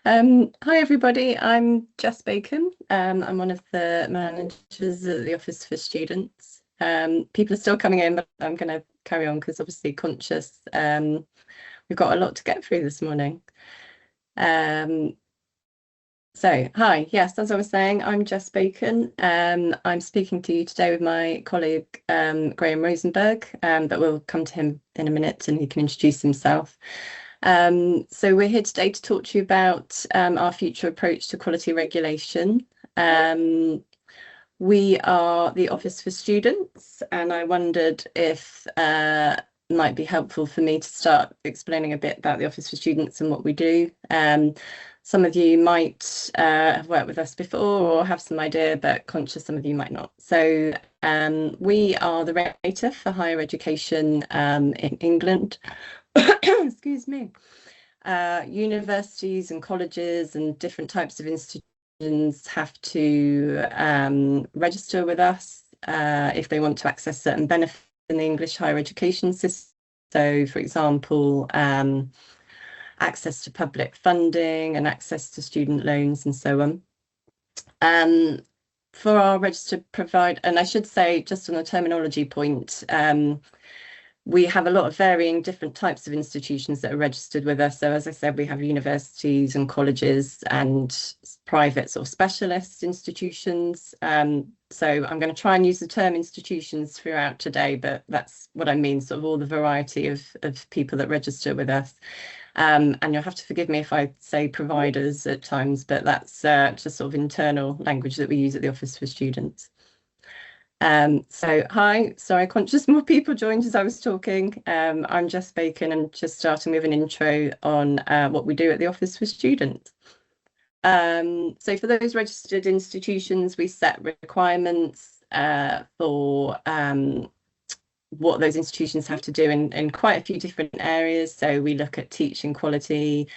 Hi everybody, I'm Jess Bacon. I'm one of the managers at the Office for Students. People are still coming in, but I'm going to carry on because obviously conscious. We've got a lot to get through this morning. Hi, yes, as I was saying, I'm Jess Bacon. I'm speaking to you today with my colleague Graham Rosenberg, but we'll come to him in a minute and he can introduce himself. So we're here today to talk to you about our future approach to quality regulation. We are the Office for Students, and I wondered if it might be helpful for me to start explaining a bit about the Office for Students and what we do. Some of you might have worked with us before or have some idea, but conscious some of you might not. So we are the regulator for higher education in England. Excuse me. Universities and colleges and different types of institutions have to register with us if they want to access certain benefits in the English higher education system. So, for example, access to public funding and access to student loans and so on. For our registered provider, and I should say, just on a terminology point, we have a lot of varying different types of institutions that are registered with us. So as I said, we have universities and colleges and private or specialist institutions. So I'm going to try and use the term institutions throughout today, but that's what I mean, sort of all the variety of people that register with us. And you'll have to forgive me if I say providers at times, but that's just sort of internal language that we use at the Office for Students. Hi, sorry, conscious more people joined as I was talking. I'm Jess Bacon and just starting with an intro on what we do at the Office for Students. So for those registered institutions, we set requirements for what those institutions have to do in quite a few different areas. So we look at teaching quality,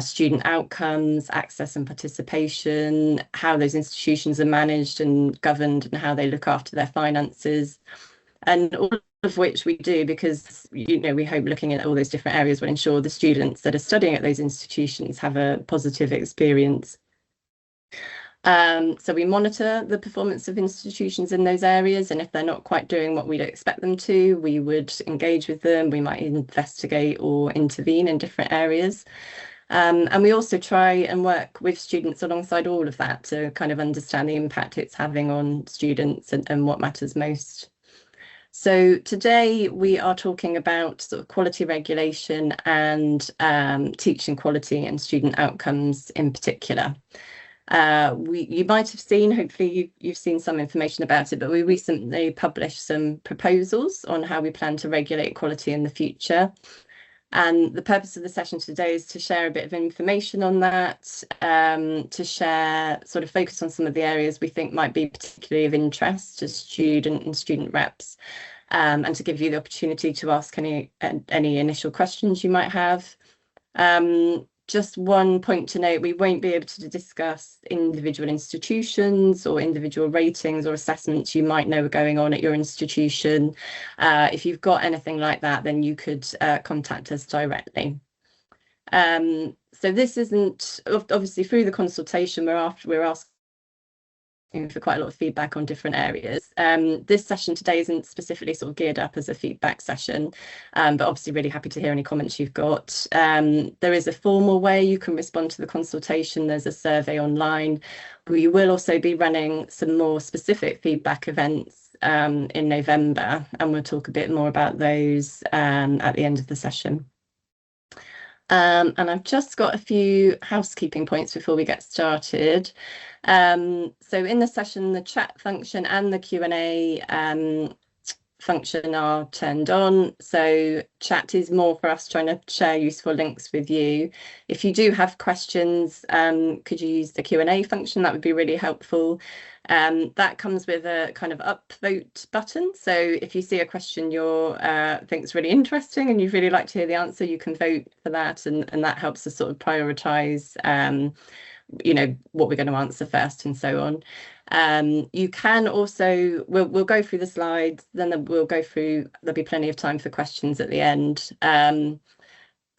student outcomes, access and participation, how those institutions are managed and governed and how they look after their finances, and all of which we do because, we hope looking at all those different areas will ensure the students that are studying at those institutions have a positive experience. So we monitor the performance of institutions in those areas, and if they're not quite doing what we'd expect them to, we would engage with them. We might investigate or intervene in different areas. And we also try and work with students alongside all of that to kind of understand the impact it's having on students and what matters most. So today we are talking about sort of quality regulation and teaching quality and student outcomes in particular. You might have seen, hopefully you've seen some information about it, but we recently published some proposals on how we plan to regulate quality in the future. And the purpose of the session today is to share a bit of information on that, to share, sort of focus on some of the areas we think might be particularly of interest to student and student reps, and to give you the opportunity to ask any initial questions you might have. Just one point to note, we won't be able to discuss individual institutions or individual ratings or assessments you might know are going on at your institution. If you've got anything like that, then you could contact us directly. So this isn't, obviously through the consultation, we're asking for quite a lot of feedback on different areas. This session today isn't specifically sort of geared up as a feedback session, but obviously really happy to hear any comments you've got. There is a formal way you can respond to the consultation. There's a survey online. We will also be running some more specific feedback events in November, and we'll talk a bit more about those at the end of the session. And I've just got a few housekeeping points before we get started. So in the session, the chat function and the Q&A function are turned on. So chat is more for us trying to share useful links with you. If you do have questions, could you use the Q&A function? That would be really helpful. That comes with a kind of upvote button. So if you see a question you think's really interesting and you'd really like to hear the answer, you can vote for that, and that helps us sort of prioritize what we're going to answer first and so on. You can also, we'll go through the slides, then there'll be plenty of time for questions at the end.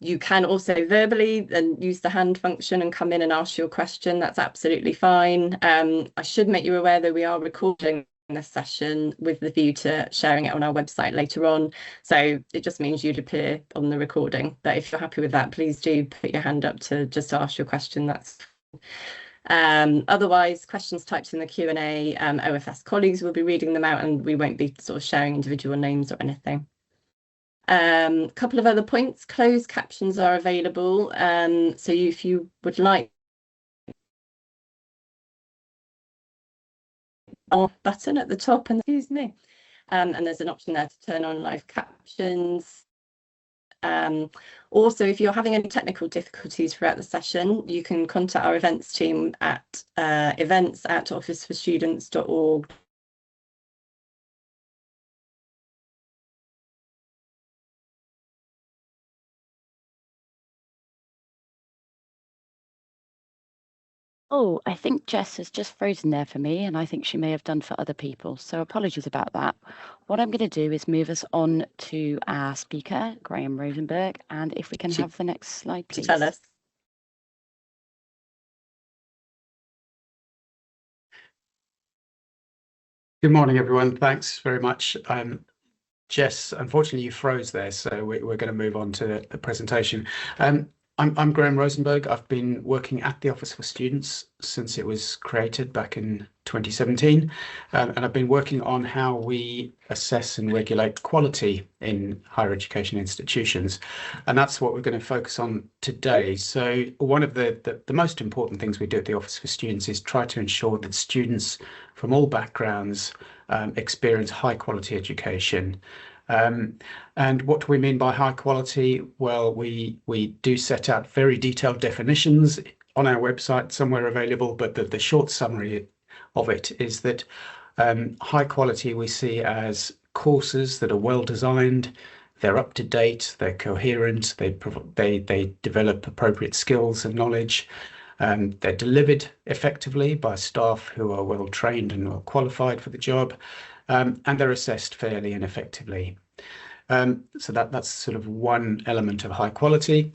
You can also verbally and use the hand function and come in and ask your question. That's absolutely fine. I should make you aware that we are recording this session with the view to sharing it on our website later on. So it just means you'd appear on the recording. But if you're happy with that, please do put your hand up to just ask your question. That's otherwise, questions typed in the Q&A, OFS colleagues will be reading them out, and we won't be sort of sharing individual names or anything. A couple of other points, closed captions are available. So if you would like off button at the top, and excuse me, and there's an option there to turn on live captions. Also, if you're having any technical difficulties throughout the session, you can contact our events team at events@officeforstudents.org. Oh, I think Jess has just frozen there for me, and I think she may have done for other people. So apologies about that. What I'm going to do is move us on to our speaker, Graham Rosenberg, and if we can have the next slide, please. Tell us. Good morning, everyone. Thanks very much. Jess, unfortunately, you froze there, so we're going to move on to the presentation. I'm Graham Rosenberg. I've been working at the Office for Students since it was created back in 2017, and I've been working on how we assess and regulate quality in higher education institutions, and that's what we're going to focus on today. So one of the most important things we do at the Office for Students is try to ensure that students from all backgrounds experience high quality education. And what do we mean by high quality? Well, we do set out very detailed definitions on our website, somewhere available, but the short summary of it is that high quality we see as courses that are well designed, they're up to date, they're coherent, they develop appropriate skills and knowledge, they're delivered effectively by staff who are well trained and well qualified for the job, and they're assessed fairly and effectively. So that's sort of one element of high quality.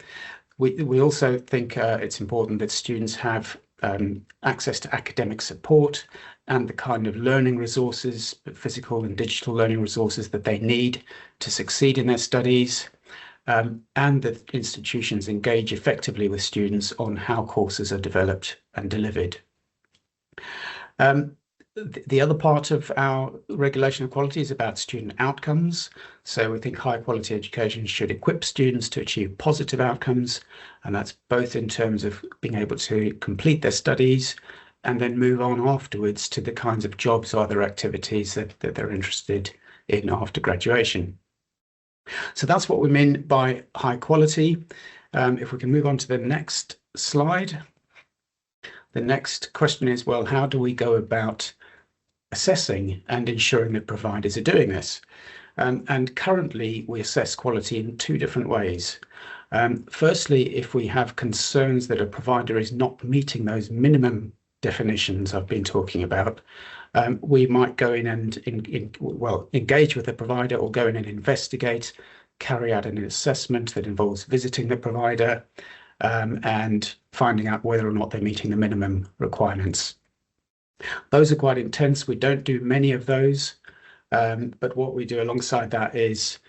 We also think it's important that students have access to academic support and the kind of learning resources, physical and digital learning resources that they need to succeed in their studies, and that institutions engage effectively with students on how courses are developed and delivered. The other part of our regulation of quality is about student outcomes. So we think high quality education should equip students to achieve positive outcomes, and that's both in terms of being able to complete their studies and then move on afterwards to the kinds of jobs or other activities that they're interested in after graduation. So that's what we mean by high quality. If we can move on to the next slide. The next question is, well, how do we go about assessing and ensuring that providers are doing this? And currently we assess quality in two different ways. Firstly, if we have concerns that a provider is not meeting those minimum definitions I've been talking about, we might go in and engage with the provider, or go in and investigate, carry out an assessment that involves visiting the provider and finding out whether or not they're meeting the minimum requirements. Those are quite intense. We don't do many of those, but what we do alongside that is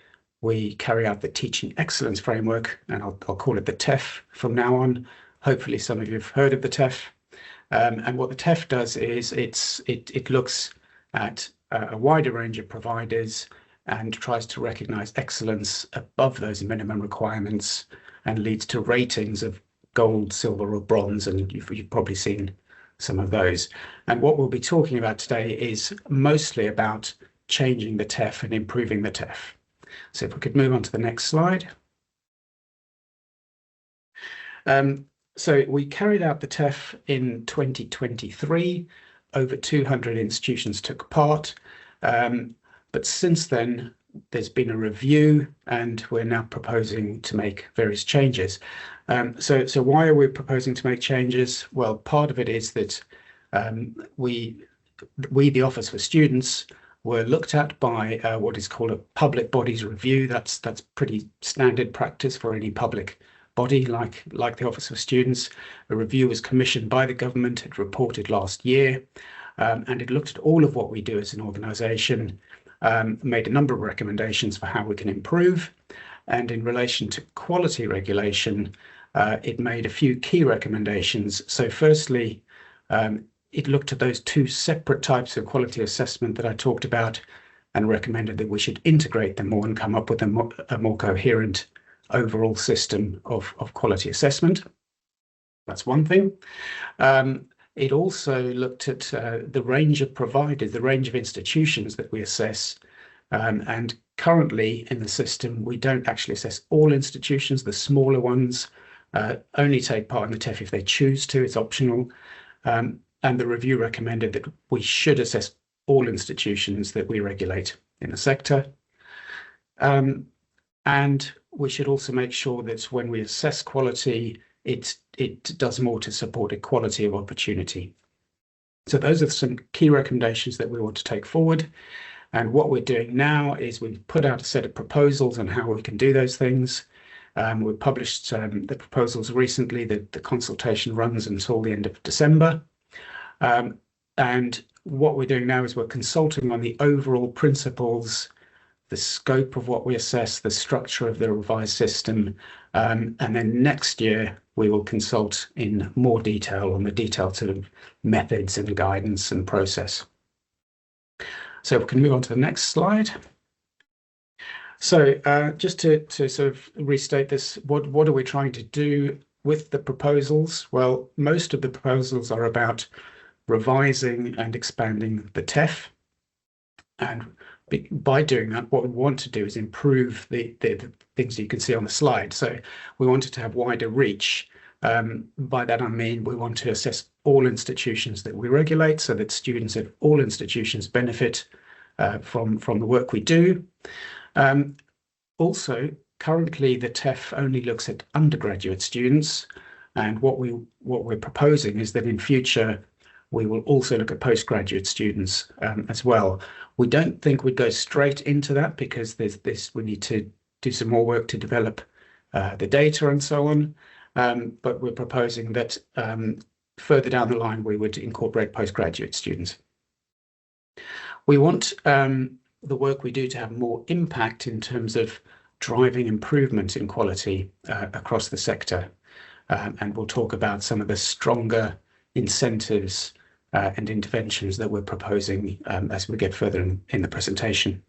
we carry out the Teaching Excellence Framework, and I'll call it the TEF from now on. Hopefully some of you have heard of the TEF. And what the TEF does is it looks at a wider range of providers and tries to recognise excellence above those minimum requirements, and leads to ratings of gold, silver or bronze, and you've probably seen some of those. And what we'll be talking about today is mostly about changing the TEF and improving the TEF. So if we could move on to the next slide. So we carried out the TEF in 2023. Over 200 institutions took part. But since then, there's been a review, and we're now proposing to make various changes. So why are we proposing to make changes? Well, part of it is that we, the Office for Students, were looked at by what is called a public bodies review. That's pretty standard practice for any public body like the Office of Students. A review was commissioned by the government. It reported last year, and it looked at all of what we do as an organisation, made a number of recommendations for how we can improve. And in relation to quality regulation, it made a few key recommendations. So firstly, it looked at those two separate types of quality assessment that I talked about and recommended that we should integrate them more and come up with a more coherent overall system of quality assessment. That's one thing. It also looked at the range of providers, the range of institutions that we assess. And currently in the system, we don't actually assess all institutions. The smaller ones only take part in the TEF if they choose to. It's optional. And the review recommended that we should assess all institutions that we regulate in the sector. And we should also make sure that when we assess quality, it does more to support equality of opportunity. So those are some key recommendations that we want to take forward. And what we're doing now is we've put out a set of proposals on how we can do those things. We've published the proposals recently. The consultation runs until the end of December. And what we're doing now is we're consulting on the overall principles, the scope of what we assess, the structure of the revised system, and then next year we will consult in more detail on the detailed sort of methods and guidance and process. So we can move on to the next slide. So just to sort of restate this, what are we trying to do with the proposals? Well, most of the proposals are about revising and expanding the TEF. And by doing that, what we want to do is improve the things you can see on the slide. So we wanted to have wider reach. By that I mean we want to assess all institutions that we regulate so that students at all institutions benefit from the work we do. Also, currently the TEF only looks at undergraduate students, and what we're proposing is that in future we will also look at postgraduate students as well. We don't think we'd go straight into that because we need to do some more work to develop the data and so on. But we're proposing that further down the line we would incorporate postgraduate students. We want the work we do to have more impact in terms of driving improvement in quality across the sector. And we'll talk about some of the stronger incentives and interventions that we're proposing as we get further in the presentation.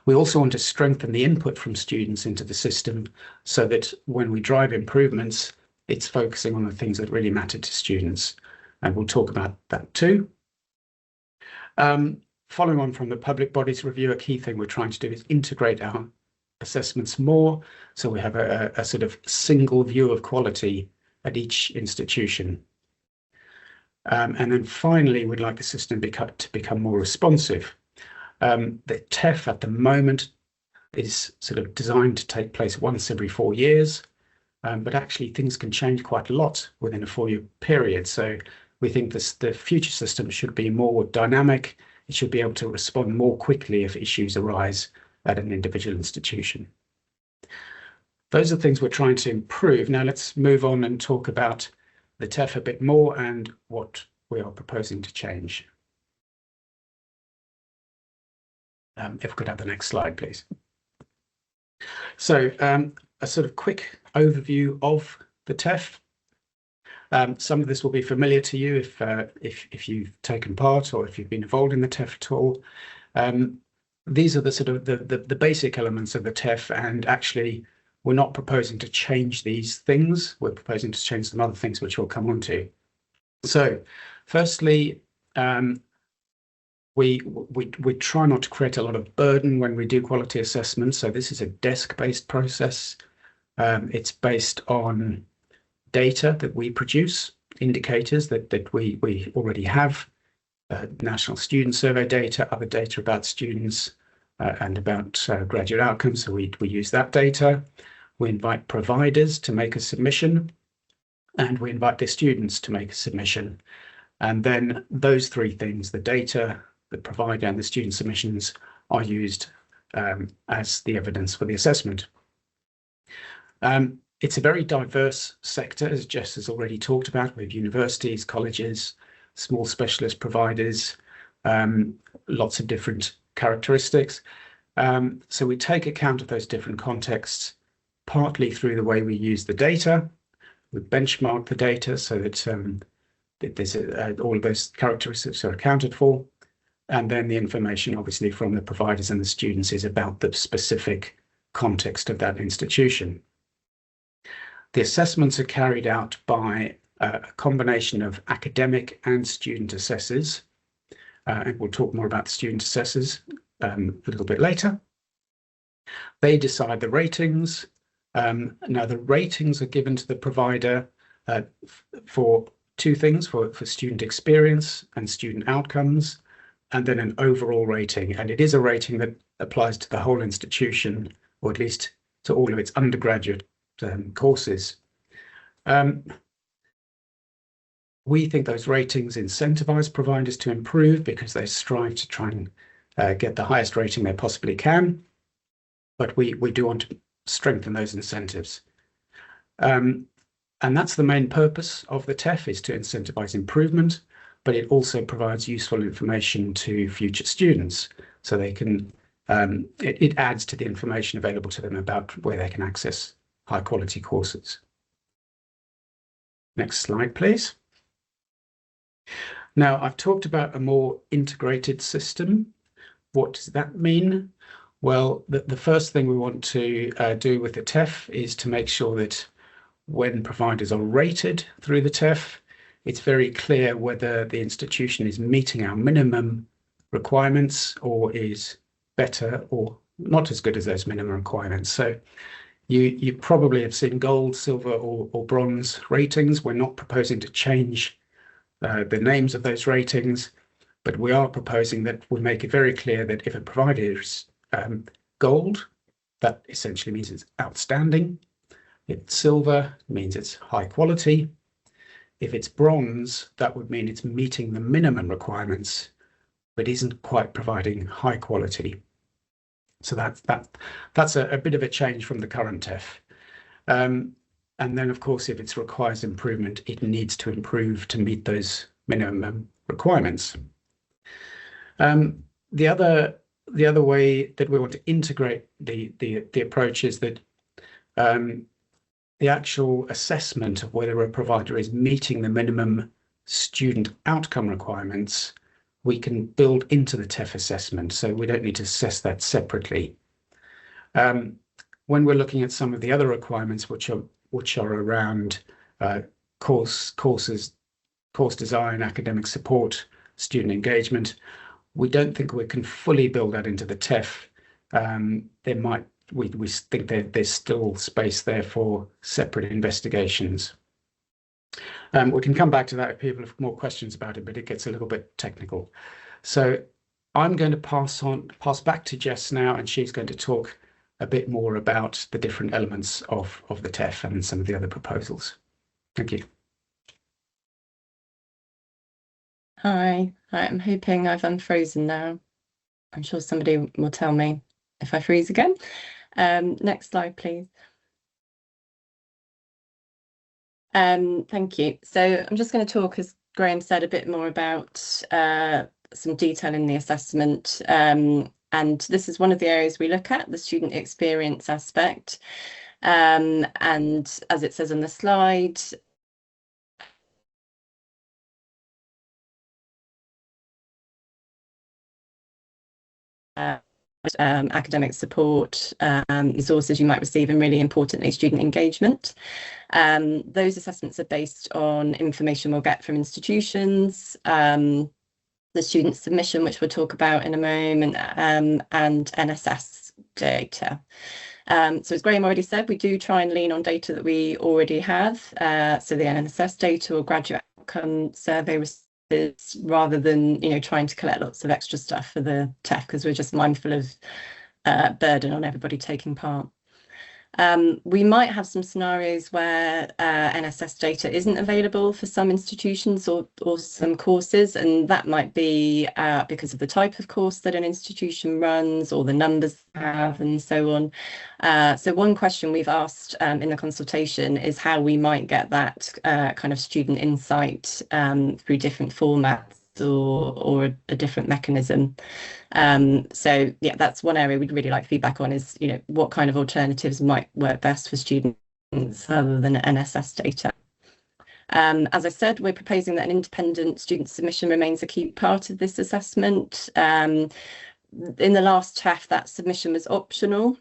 We also want to strengthen the input from students into the system so that when we drive improvements, it's focusing on the things that really matter to students. And we'll talk about that too. Following on from the public bodies review, a key thing we're trying to do is integrate our assessments more, so we have a sort of single view of quality at each institution. And then finally, we'd like the system to become more responsive. The TEF at the moment is sort of designed to take place once every 4 years, but actually things can change quite a lot within a 4-year period. So we think the future system should be more dynamic. It should be able to respond more quickly if issues arise at an individual institution. Those are things we're trying to improve. Now let's move on and talk about the TEF a bit more and what we are proposing to change. If we could have the next slide, please. So a sort of quick overview of the TEF. Some of this will be familiar to you if you've taken part or if you've been involved in the TEF at all. These are the sort of the basic elements of the TEF, and actually we're not proposing to change these things. We're proposing to change some other things which we'll come on to. So firstly, we try not to create a lot of burden when we do quality assessments. So this is a desk-based process. It's based on data that we produce, indicators that we already have, national student survey data, other data about students and about graduate outcomes. So we use that data. We invite providers to make a submission, and we invite the students to make a submission. And then those three things, the data, the provider and the student submissions, are used as the evidence for the assessment. It's a very diverse sector, as Jess has already talked about, with universities, colleges, small specialist providers, lots of different characteristics. So we take account of those different contexts, partly through the way we use the data. We benchmark the data so that there's all of those characteristics are accounted for. And then the information, obviously, from the providers and the students is about the specific context of that institution. The assessments are carried out by a combination of academic and student assessors. And we'll talk more about the student assessors a little bit later. They decide the ratings. Now, the ratings are given to the provider for two things, for student experience and student outcomes, and then an overall rating. And it is a rating that applies to the whole institution, or at least to all of its undergraduate courses. We think those ratings incentivize providers to improve because they strive to try and get the highest rating they possibly can. But we do want to strengthen those incentives. And that's the main purpose of the TEF, is to incentivize improvement, but it also provides useful information to future students so they can, it adds to the information available to them about where they can access high quality courses. Next slide, please. Now, I've talked about a more integrated system. What does that mean? Well, the first thing we want to do with the TEF is to make sure that when providers are rated through the TEF, it's very clear whether the institution is meeting our minimum requirements or is better or not as good as those minimum requirements. So you probably have seen gold, silver, or bronze ratings. We're not proposing to change the names of those ratings, but we are proposing that we make it very clear that if a provider is gold, that essentially means it's outstanding. If it's silver, it means it's high quality. If it's bronze, that would mean it's meeting the minimum requirements, but isn't quite providing high quality. So that's a bit of a change from the current TEF. And then, of course, if it requires improvement, it needs to improve to meet those minimum requirements. The other way that we want to integrate the approach is that the actual assessment of whether a provider is meeting the minimum student outcome requirements, we can build into the TEF assessment, so we don't need to assess that separately. When we're looking at some of the other requirements, which are around course design, academic support, student engagement, we don't think we can fully build that into the TEF. We think that there's still space there for separate investigations. We can come back to that if people have more questions about it, but it gets a little bit technical. So I'm going to pass back to Jess now, and she's going to talk a bit more about the different elements of the TEF and some of the other proposals. Thank you. Hi, I'm hoping I've unfrozen now. I'm sure somebody will tell me if I freeze again. Next slide, please. Thank you. So I'm just going to talk, as Graham said, a bit more about some detail in the assessment. And this is one of the areas we look at, the student experience aspect. And as it says on the slide, academic support, resources you might receive, and really importantly, student engagement. Those assessments are based on information we'll get from institutions, the student submission, which we'll talk about in a moment, and NSS data. So as Graham already said, we do try and lean on data that we already have. So the NSS data or graduate outcome survey results, rather than trying to collect lots of extra stuff for the TEF, because we're just mindful of burden on everybody taking part. We might have some scenarios where NSS data isn't available for some institutions or some courses, and that might be because of the type of course that an institution runs or the numbers they have and so on. So one question we've asked in the consultation is how we might get that kind of student insight through different formats or a different mechanism. So yeah, that's one area we'd really like feedback on is, what kind of alternatives might work best for students other than NSS data. As I said, we're proposing that an independent student submission remains a key part of this assessment. In the last TEF, that submission was optional.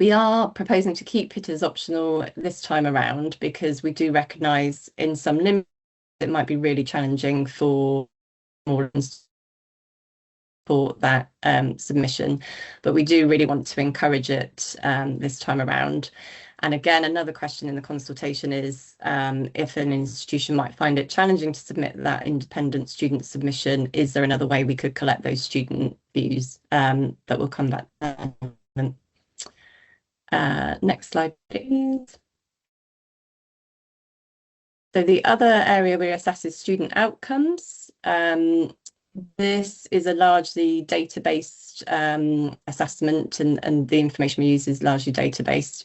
We are proposing to keep it as optional this time around because we do recognise in some limits it might be really challenging for more for that submission, but we do really want to encourage it this time around. And again, another question in the consultation is if an institution might find it challenging to submit that independent student submission, is there another way we could collect those student views? But we'll come back to that. Next slide, please. So the other area we assess is student outcomes. This is a largely data-based assessment, and the information we use is largely data-based.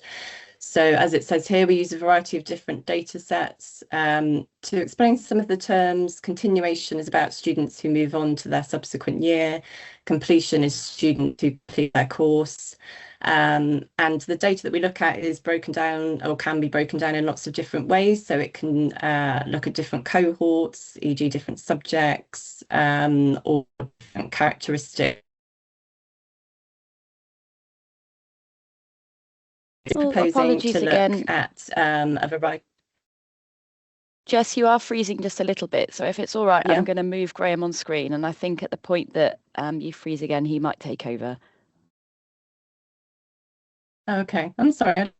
So as it says here, we use a variety of different data sets. To explain some of the terms, continuation is about students who move on to their subsequent year. Completion is students who complete their course. And the data that we look at is broken down or can be broken down in lots of different ways. So it can look at different cohorts, e.g. different subjects or different characteristics. Apologies to again. Look at a variety. Jess, you are freezing just a little bit. So if it's all right, I'm going to move Graham on screen. And I think at the point that you freeze again, he might take over. Okay, I'm sorry.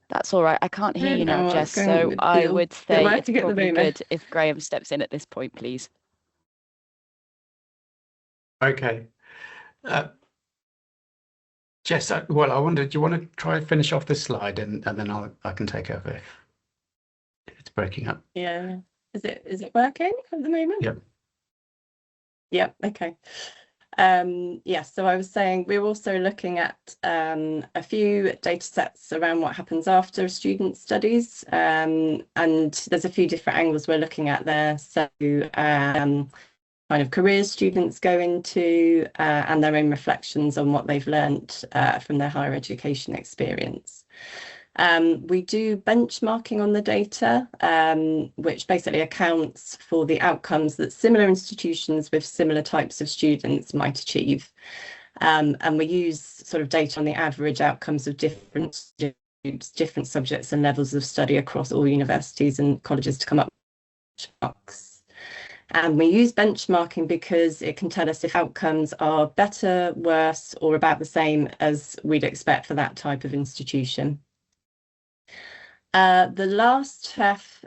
That's all right. I can't hear you now, Jess. So I would say it's probably good if Graham steps in at this point, please. Okay. Jess, well, I wondered, do you want to try and finish off this slide and then I can take over if it's breaking up? Yeah. Is it working at the moment? Yep. Yep. Okay. Yes, so I was saying we're also looking at a few data sets around what happens after a student studies, and there's a few different angles we're looking at there. So kind of careers students go into and their own reflections on what they've learnt from their higher education experience. We do benchmarking on the data, which basically accounts for the outcomes that similar institutions with similar types of students might achieve. And we use sort of data on the average outcomes of different students, different subjects and levels of study across all universities and colleges to come up with benchmarks. And we use benchmarking because it can tell us if outcomes are better, worse, or about the same as we'd expect for that type of institution. The last TEF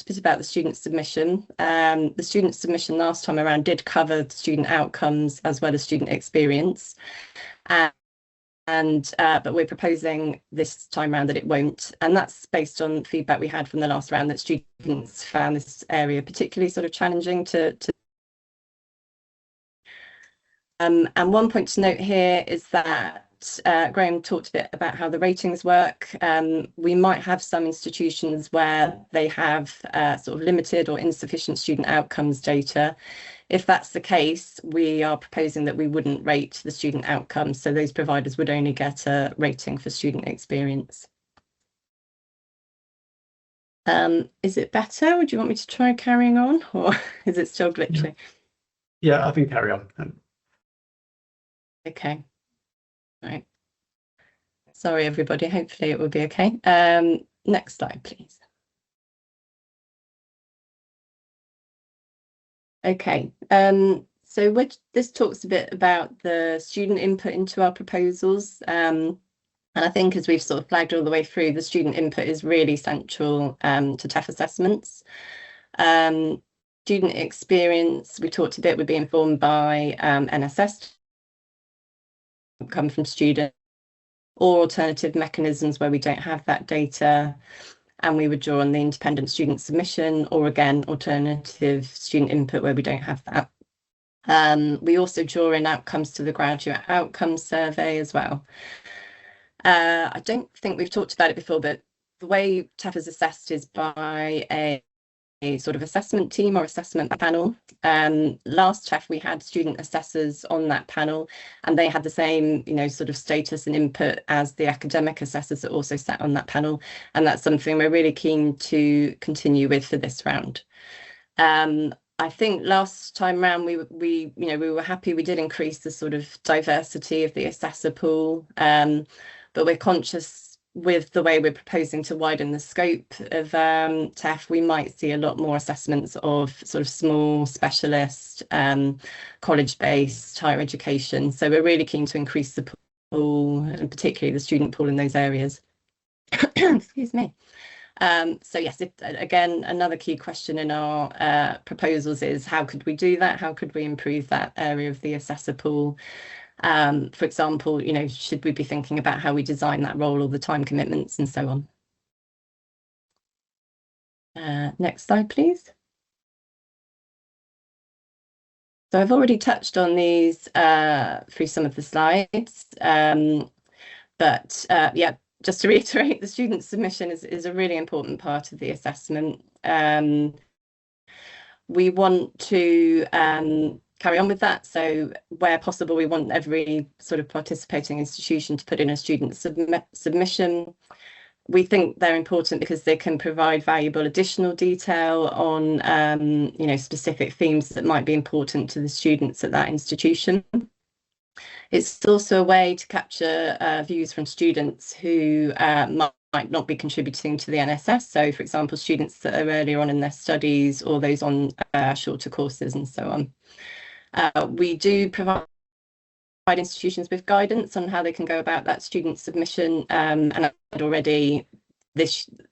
bit about the student submission. The student submission last time around did cover student outcomes as well as student experience. But we're proposing this time around that it won't, and that's based on feedback we had from the last round that students found this area particularly sort of challenging to and one point to note here is that Graham talked a bit about how the ratings work. We might have some institutions where they have sort of limited or insufficient student outcomes data. If that's the case, we are proposing that we wouldn't rate the student outcomes. So those providers would only get a rating for student experience. Is it better? Would you want me to try carrying on, or is it still glitchy? Yeah, I think carry on. Okay. All right. Sorry, everybody. Hopefully it will be okay. Next slide, please. Okay. So this talks a bit about the student input into our proposals. And I think as we've sort of flagged all the way through, the student input is really central to TEF assessments. Student experience, we talked a bit, would be informed by NSS come from students, or alternative mechanisms where we don't have that data, and we would draw on the independent student submission, or again, alternative student input where we don't have that. We also draw in outcomes to the graduate outcomes survey as well. I don't think we've talked about it before, but the way TEF is assessed is by a sort of assessment team or assessment panel. Last TEF we had student assessors on that panel, and they had the same, sort of status and input as the academic assessors that also sat on that panel. And that's something we're really keen to continue with for this round. I think last time round we were happy we did increase the sort of diversity of the assessor pool, but we're conscious with the way we're proposing to widen the scope of TEF, we might see a lot more assessments of sort of small specialist college-based higher education. So we're really keen to increase the pool, and particularly the student pool in those areas. Excuse me. So yes, again, another key question in our proposals is how could we do that? How could we improve that area of the assessor pool? For example, should we be thinking about how we design that role or the time commitments and so on? Next slide, please. So I've already touched on these through some of the slides, but yeah, just to reiterate, the student submission is a really important part of the assessment. We want to carry on with that. So where possible, we want every sort of participating institution to put in a student submission. We think they're important because they can provide valuable additional detail on, specific themes that might be important to the students at that institution. It's also a way to capture views from students who might not be contributing to the NSS. So, for example, students that are earlier on in their studies or those on shorter courses and so on. We do provide institutions with guidance on how they can go about that student submission. And already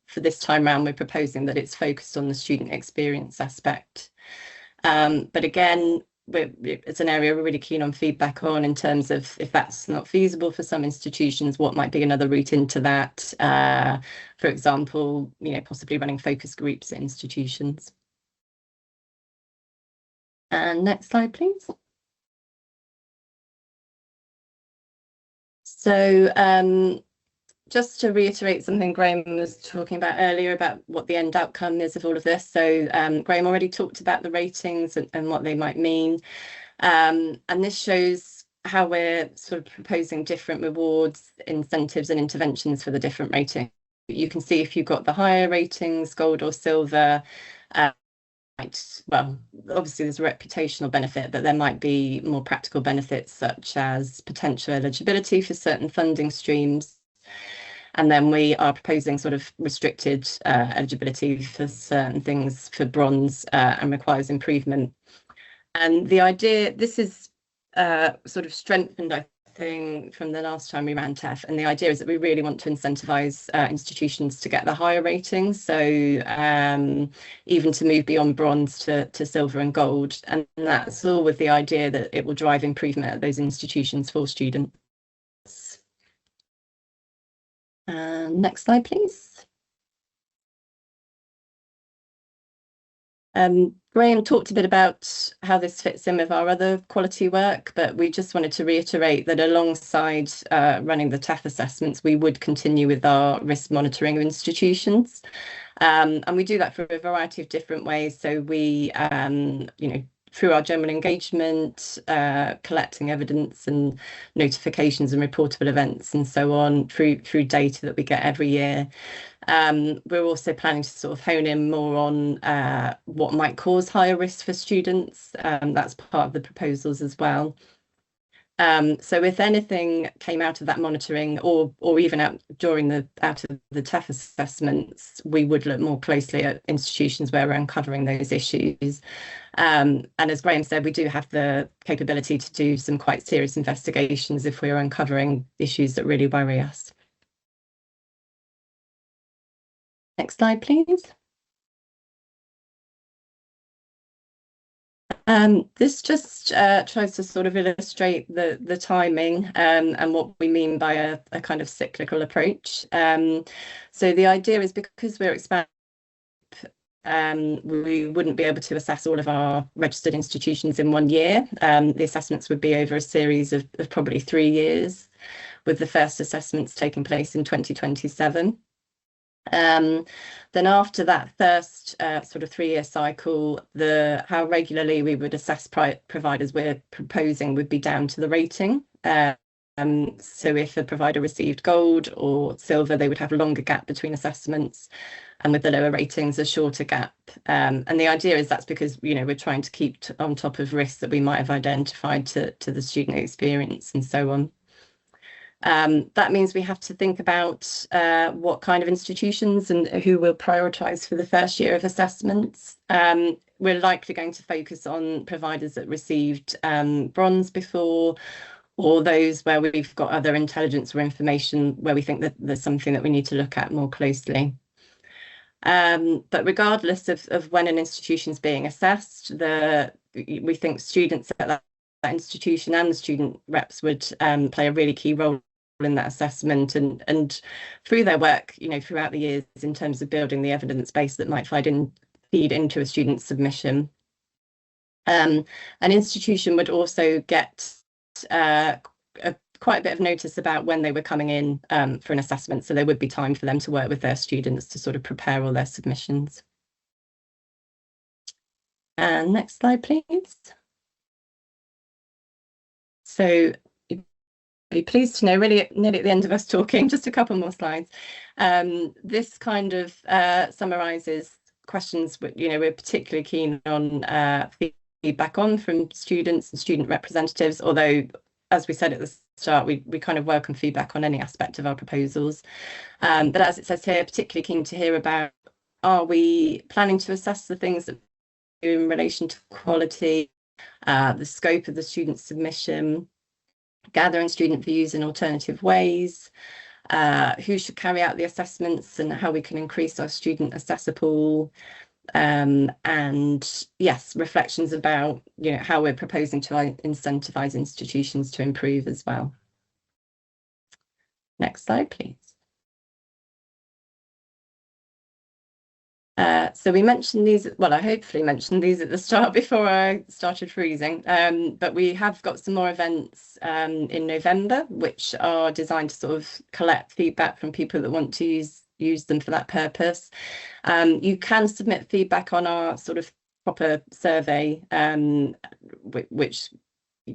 for this time round, we're proposing that it's focused on the student experience aspect. But again, it's an area we're really keen on feedback on in terms of if that's not feasible for some institutions, what might be another route into that. For example, possibly running focus groups at institutions. And next slide, please. So just to reiterate something Graham was talking about earlier about what the end outcome is of all of this. So Graham already talked about the ratings and what they might mean. And this shows how we're sort of proposing different rewards, incentives and interventions for the different ratings. You can see if you've got the higher ratings, gold or silver, well, obviously there's a reputational benefit, but there might be more practical benefits such as potential eligibility for certain funding streams. And then we are proposing sort of restricted eligibility for certain things for bronze and requires improvement. And the idea, this is sort of strengthened, I think, from the last time we ran TEF. And the idea is that we really want to incentivise institutions to get the higher ratings. So even to move beyond bronze to silver and gold. And that's all with the idea that it will drive improvement at those institutions for students. Next slide, please. Graham talked a bit about how this fits in with our other quality work, but we just wanted to reiterate that alongside running the TEF assessments, we would continue with our risk monitoring of institutions. And we do that for a variety of different ways. So we, through our general engagement, collecting evidence and notifications and reportable events and so on through data that we get every year. We're also planning to sort of hone in more on what might cause higher risk for students. That's part of the proposals as well. So if anything came out of that monitoring or even out of the TEF assessments, we would look more closely at institutions where we're uncovering those issues. And as Graham said, we do have the capability to do some quite serious investigations if we're uncovering issues that really worry us. Next slide, please. This just tries to sort of illustrate the timing and what we mean by a kind of cyclical approach. So the idea is because we're expanding, we wouldn't be able to assess all of our registered institutions in 1 year. The assessments would be over a series of probably 3 years, with the first assessments taking place in 2027. Then after that first sort of 3-year cycle, how regularly we would assess providers we're proposing would be down to the rating. So if a provider received gold or silver, they would have a longer gap between assessments, and with the lower ratings, a shorter gap. And the idea is that's because, we're trying to keep on top of risks that we might have identified to the student experience and so on. That means we have to think about what kind of institutions and who we'll prioritise for the first year of assessments. We're likely going to focus on providers that received bronze before, or those where we've got other intelligence or information where we think that there's something that we need to look at more closely. But regardless of when an institution is being assessed, we think students at that institution and the student reps would play a really key role in that assessment, and through their work, throughout the years, in terms of building the evidence base that might feed into a student's submission. An institution would also get quite a bit of notice about when they were coming in for an assessment, so there would be time for them to work with their students to sort of prepare all their submissions. And next slide, please. So be pleased to know, really nearly at the end of us talking, just a couple more slides. This kind of summarises questions we're particularly keen on feedback on from students and student representatives, although, as we said at the start, we kind of welcome feedback on any aspect of our proposals. But as it says here, particularly keen to hear about, are we planning to assess the things that we do in relation to quality, the scope of the student submission, gathering student views in alternative ways, who should carry out the assessments and how we can increase our student assessor pool, and yes, reflections about how we're proposing to incentivise institutions to improve as well. Next slide, please. So we mentioned these, well, I hopefully mentioned these at the start before I started freezing, but we have got some more events in November, which are designed to sort of collect feedback from people that want to use them for that purpose. You can submit feedback on our sort of proper survey, which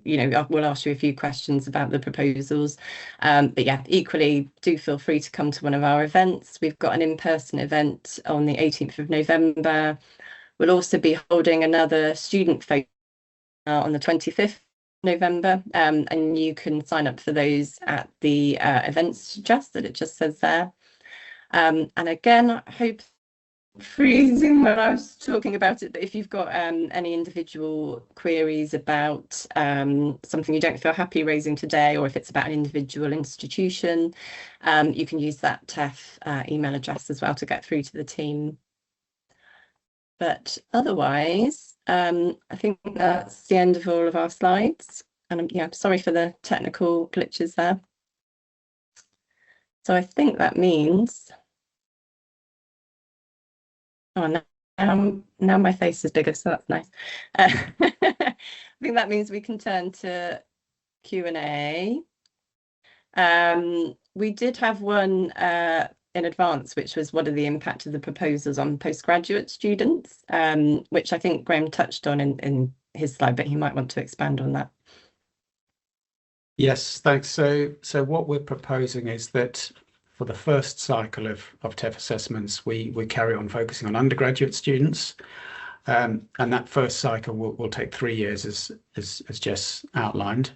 we'll ask you a few questions about the proposals. But yeah, equally, do feel free to come to one of our events. We've got an in-person event on the 18th of November. We'll also be holding another student focus on the 25th of November, and you can sign up for those at the events that it just says there. And again, I hope freezing when I was talking about it, but if you've got any individual queries about something you don't feel happy raising today, or if it's about an individual institution, you can use that TEF email address as well to get through to the team. But otherwise, I think that's the end of all of our slides, and I'm sorry for the technical glitches there. So I think that means now my face is bigger, so that's nice. I think that means we can turn to Q&A. We did have one in advance, which was what are the impact of the proposals on postgraduate students, which I think Graham touched on in his slide, but he might want to expand on that. Yes, thanks. So what we're proposing is that for the first cycle of TEF assessments, we carry on focusing on undergraduate students, and that first cycle will take 3 years, as Jess outlined.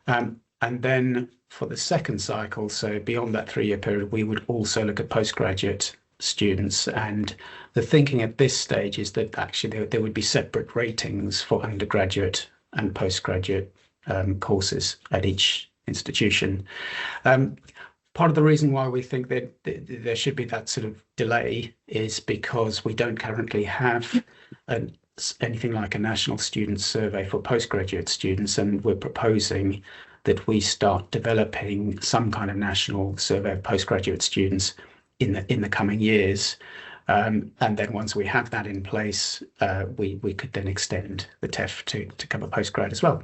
And then for the second cycle, so beyond that 3-year period, we would also look at postgraduate students. And the thinking at this stage is that actually there would be separate ratings for undergraduate and postgraduate courses at each institution. Part of the reason why we think that there should be that sort of delay is because we don't currently have anything like a national student survey for postgraduate students, and we're proposing that we start developing some kind of national survey of postgraduate students in the coming years. And then once we have that in place, we could then extend the TEF to cover postgrad as well.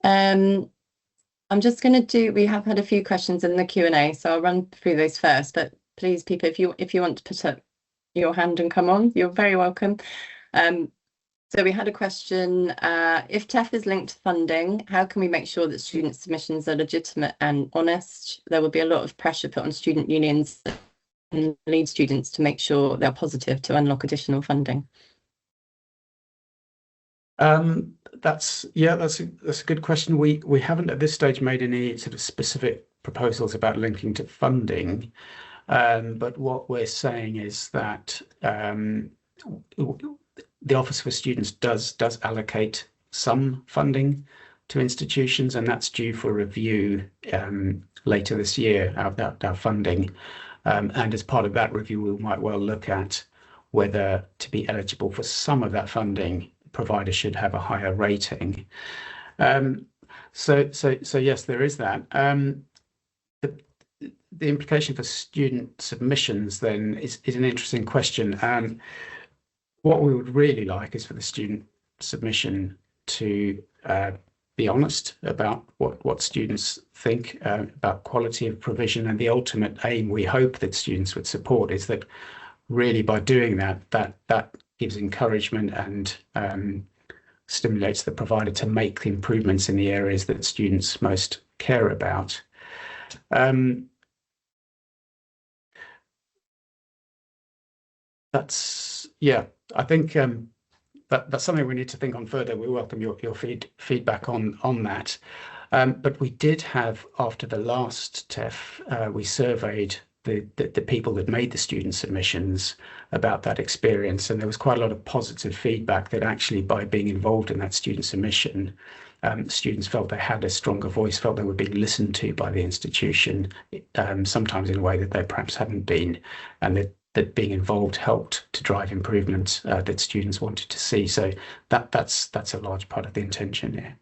I'm just going to we have had a few questions in the Q&A, so I'll run through those first, but please, people, if you want to put up your hand and come on, you're very welcome. So we had a question, if TEF is linked to funding, how can we make sure that student submissions are legitimate and honest? There will be a lot of pressure put on student unions and lead students to make sure they're positive to unlock additional funding. That's a good question. We haven't at this stage made any sort of specific proposals about linking to funding, but what we're saying is that the Office for Students does allocate some funding to institutions, and that's due for review later this year, our funding. And as part of that review, we might well look at whether to be eligible for some of that funding, providers should have a higher rating. So yes, there is that. The implication for student submissions then is an interesting question. What we would really like is for the student submission to be honest about what students think about quality of provision, and the ultimate aim we hope that students would support is that really by doing that gives encouragement and stimulates the provider to make the improvements in the areas that students most care about. I think that's something we need to think on further. We welcome your feedback on that. But we did have, after the last TEF, we surveyed the people that made the student submissions about that experience, and there was quite a lot of positive feedback that actually by being involved in that student submission, students felt they had a stronger voice, felt they were being listened to by the institution, sometimes in a way that they perhaps hadn't been, and that being involved helped to drive improvements that students wanted to see. So that's a large part of the intention here.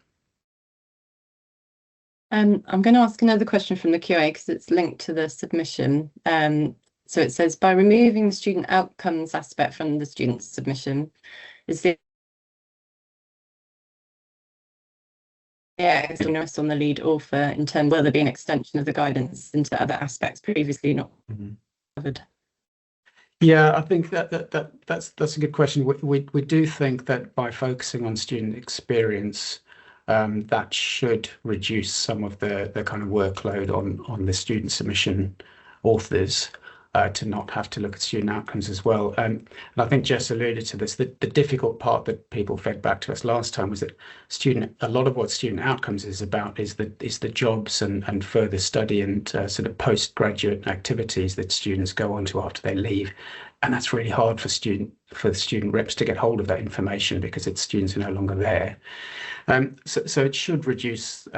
I'm going to ask another question from the QA because it's linked to the submission. So it says, by removing the student outcomes aspect from the student submission, is the on the lead author in terms of will there be an extension of the guidance into other aspects previously not covered? Yeah, I think that's a good question. We do think that by focusing on student experience, that should reduce some of the kind of workload on the student submission authors to not have to look at student outcomes as well. And I think Jess alluded to this. The difficult part that people fed back to us last time was that a lot of what student outcomes is about is the jobs and further study and sort of postgraduate activities that students go on to after they leave. And that's really hard for the student reps to get hold of that information because it's students who are no longer there. So it should reduce,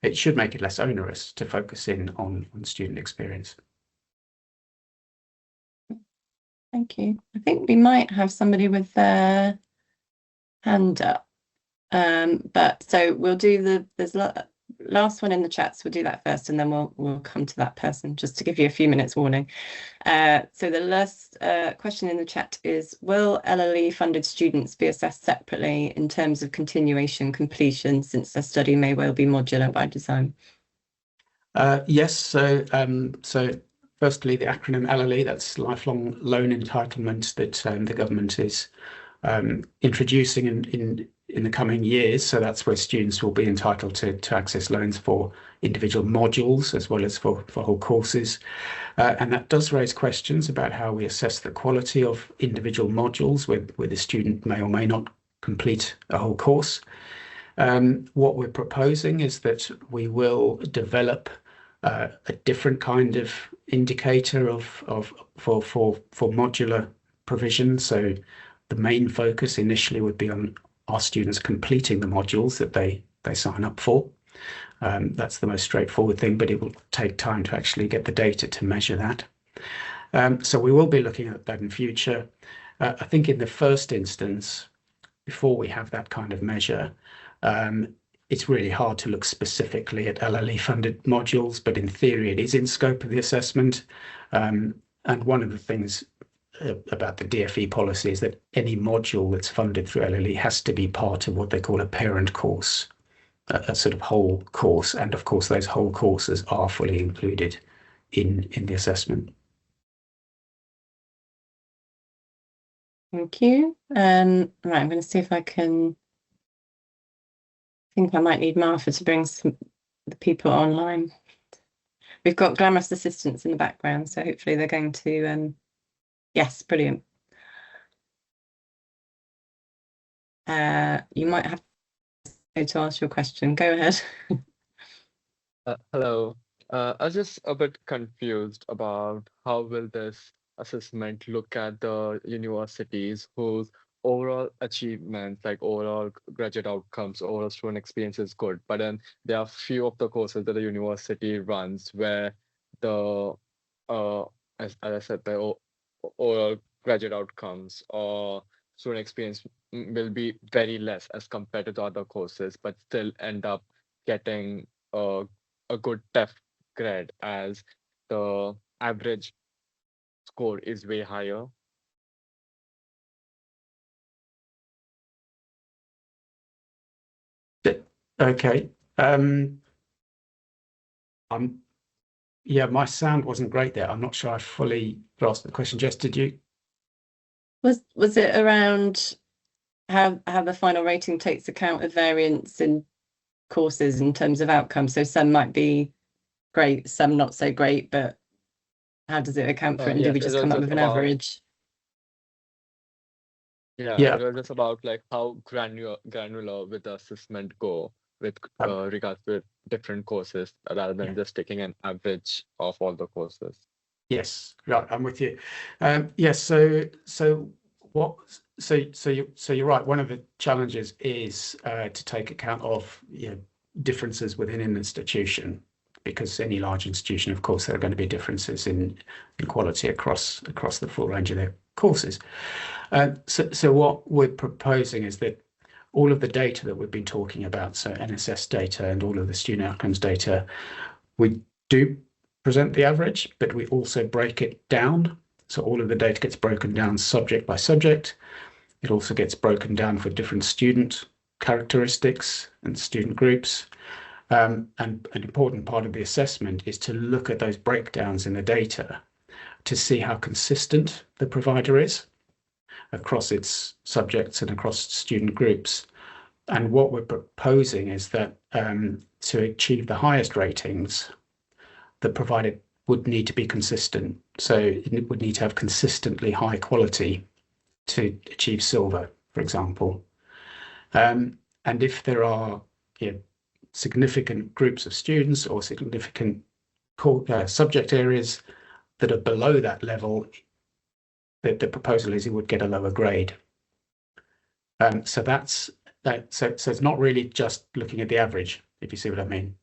it should make it less onerous to focus in on student experience. Thank you. I think we might have somebody with their hand up. But so we'll do there's last one in the chat, so we'll do that first, and then we'll come to that person just to give you a few minutes warning. So the last question in the chat is, will LLE funded students be assessed separately in terms of continuation completion, since their study may well be modular by design? Yes, so firstly, the acronym LLE, that's Lifelong Loan Entitlement, that the government is introducing in the coming years. So that's where students will be entitled to access loans for individual modules as well as for whole courses. And that does raise questions about how we assess the quality of individual modules where the student may or may not complete a whole course. What we're proposing is that we will develop a different kind of indicator for modular provision. So the main focus initially would be on our students completing the modules that they sign up for. That's the most straightforward thing, but it will take time to actually get the data to measure that. So we will be looking at that in future. I think in the first instance, before we have that kind of measure, it's really hard to look specifically at LLE-funded modules, but in theory, it is in scope of the assessment. And one of the things about the DfE policy is that any module that's funded through LLE has to be part of what they call a parent course, a sort of whole course. And of course, those whole courses are fully included in the assessment. Thank you. Right, I'm going to see if I think I might need Martha to bring the people online. We've got glamorous assistants in the background, so hopefully they're going to, yes, brilliant. You might have to ask your question. Go ahead. Hello. I was just a bit confused about how will this assessment look at the universities whose overall achievements, like overall graduate outcomes, overall student experience is good, but then there are few of the courses that the university runs where the as I said, the overall graduate outcomes or student experience will be very less as compared to the other courses, but still end up getting a good TEF grade as the average score is way higher. Okay. Yeah, my sound wasn't great there. I'm not sure I fully grasped the question. Jess, did you? Was it around how the final rating takes account of variance in courses in terms of outcomes? So some might be great, some not so great, but how does it account for it? And do Yes, we it just was come up just with an about average? Yeah. it was just about like how granular with the assessment go with regards to different courses rather than just taking an average of all the courses. Yes, right. I'm with you. Yes. So you're right. One of the challenges is to take account of differences within an institution, because any large institution, of course, there are going to be differences in quality across the full range of their courses. So what we're proposing is that all of the data that we've been talking about, so NSS data and all of the student outcomes data, we do present the average, but we also break it down. So all of the data gets broken down subject by subject. It also gets broken down for different student characteristics and student groups. And an important part of the assessment is to look at those breakdowns in the data to see how consistent the provider is across its subjects and across student groups. And what we're proposing is that to achieve the highest ratings, the provider would need to be consistent. So it would need to have consistently high quality to achieve silver, for example. And if there are significant groups of students or significant subject areas that are below that level, the proposal is it would get a lower grade. So that's that. So it's not really just looking at the average, if you see what I mean.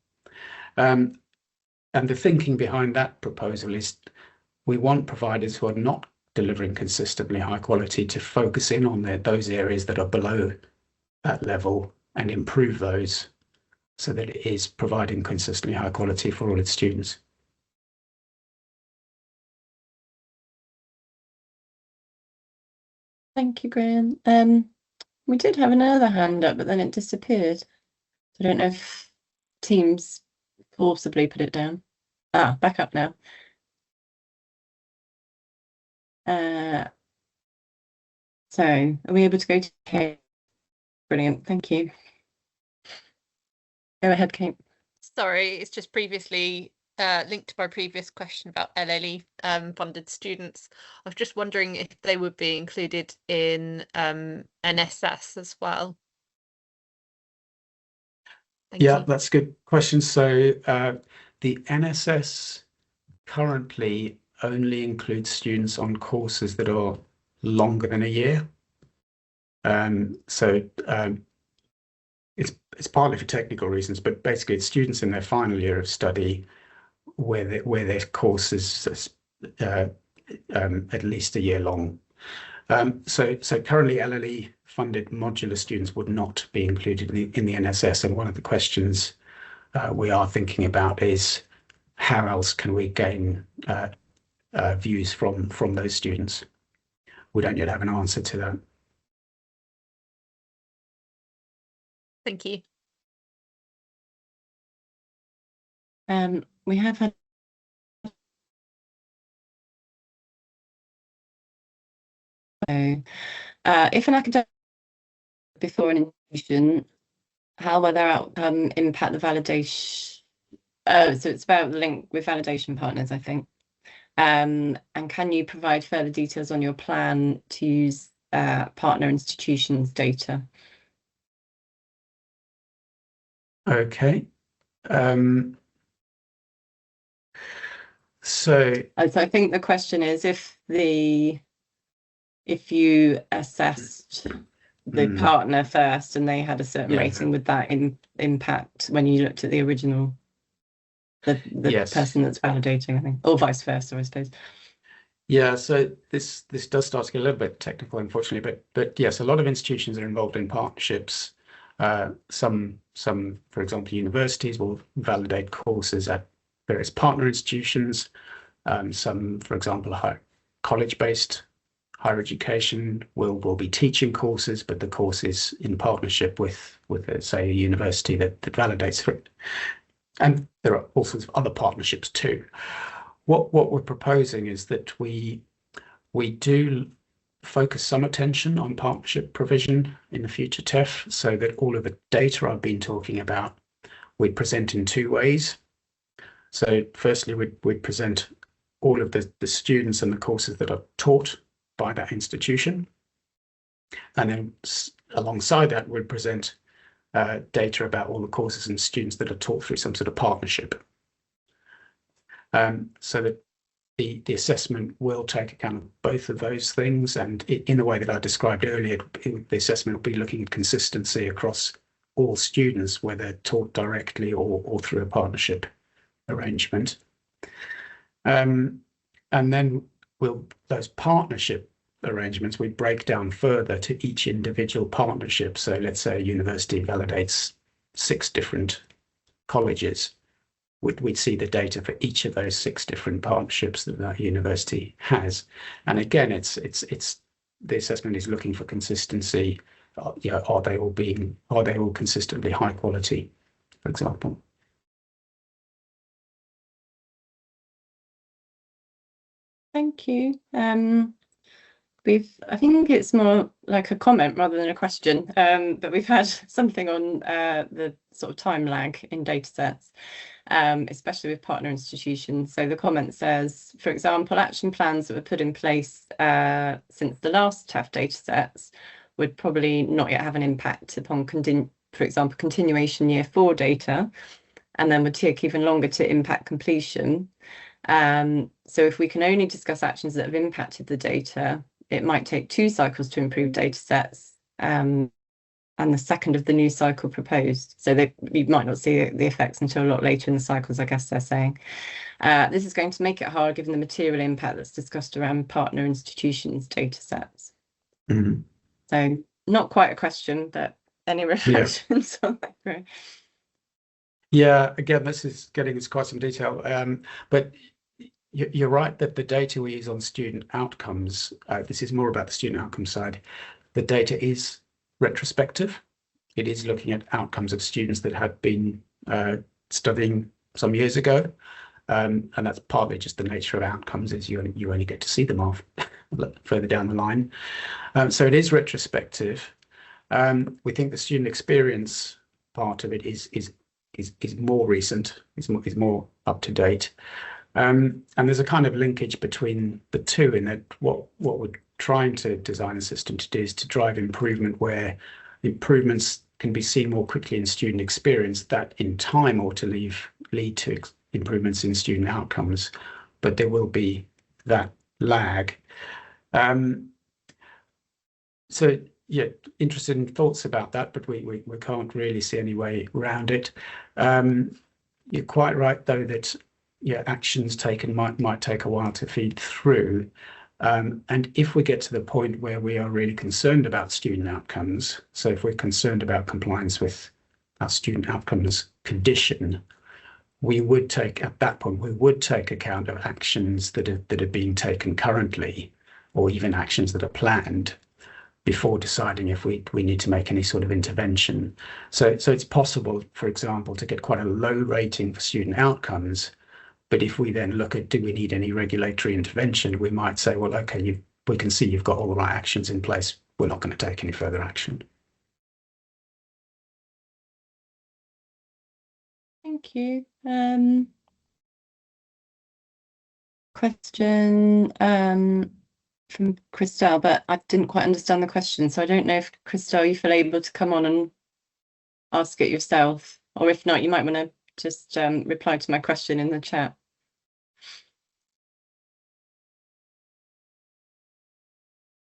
And the thinking behind that proposal is we want providers who are not delivering consistently high quality to focus in on those areas that are below that level and improve those so that it is providing consistently high quality for all its students. Thank you, Graham. We did have another hand up, but then it disappeared. I don't know if Teams forcibly put it down. Back up now. So are we able to go to Kate? Brilliant, thank you. Go ahead, Kate. Sorry, it's just previously linked to my previous question about LLE funded students. I was just wondering if they would be included in NSS as well. Thank you. That's a good question. So the NSS currently only includes students on courses that are longer than a year. It's partly for technical reasons, but basically it's students in their final year of study where their course is at least a year long. So currently LLE funded modular students would not be included in the NSS, and one of the questions we are thinking about is how else can we gain views from those students. We don't yet have an answer to that. Thank you. We have had if an academic before an institution, how will their outcome impact the validation? Oh, so it's about the link with validation partners, I think. And can you provide further details on your plan to use partner institutions data? Okay. So I think the question is if you assessed the partner first and they had a certain rating, would that impact when you looked at the original, the Yes. person that's validating, I think, or vice versa, I suppose. Yeah, so this does start to get a little bit technical, unfortunately, but yes, a lot of institutions are involved in partnerships. Some, for example, universities will validate courses at various partner institutions. Some, for example, college-based higher education will be teaching courses, but the course is in partnership with say, a university that validates for it. And there are all sorts of other partnerships too. What we're proposing is that we do focus some attention on partnership provision in the future TEF, so that all of the data I've been talking about we present in two ways. So firstly, we'd present all of the students and the courses that are taught by that institution. And then alongside that, we'd present data about all the courses and students that are taught through some sort of partnership. So that the assessment will take account of both of those things, and in the way that I described earlier, the assessment will be looking at consistency across all students, whether taught directly or through a partnership arrangement. And then those partnership arrangements, we break down further to each individual partnership. So let's say a university validates 6 different colleges. We'd see the data for each of those 6 different partnerships that university has. And again, it's the assessment is looking for consistency. Are they all consistently high quality, for example? Thank you. I think it's more like a comment rather than a question, but we've had something on the sort of time lag in data sets, especially with partner institutions. So the comment says, for example, action plans that were put in place since the last TAF data sets would probably not yet have an impact upon, for example, continuation year 4 data, and then would take even longer to impact completion. So if we can only discuss actions that have impacted the data, it might take 2 cycles to improve data sets, and the second of the new cycle proposed. So you might not see the effects until a lot later in the cycles, I guess they're saying. This is going to make it hard given the material impact that's discussed around partner institutions data sets. Mm-hmm. So not quite a question, but any reflections on that? Yeah, again, this is getting into quite some detail, but you're right that the data we use on student outcomes, this is more about the student outcome side. The data is retrospective. It is looking at outcomes of students that had been studying some years ago. And that's partly just the nature of outcomes, is you only get to see them off further down the line. So it is retrospective. We think the student experience part of it is more recent, is more up to date. And there's a kind of linkage between the two, in that what we're trying to design a system to do is to drive improvement where improvements can be seen more quickly in student experience, that in time ought to lead to improvements in student outcomes, but there will be that lag. So yeah, interested in thoughts about that, but we can't really see any way around it. You're quite right, though, that actions taken might take a while to feed through. And if we get to the point where we are really concerned about student outcomes, so if we're concerned about compliance with our student outcomes condition, at that point, we would take account of actions that are being taken currently, or even actions that are planned, before deciding if we need to make any sort of intervention. So it's possible, for example, to get quite a low rating for student outcomes, but if we then look at, do we need any regulatory intervention, we might say, well, okay, we can see you've got all the right actions in place. We're not going to take any further action. Thank you. Question from Christelle, but I didn't quite understand the question. So I don't know if, Christelle, you feel able to come on and ask it yourself, or if not, you might want to just reply to my question in the chat.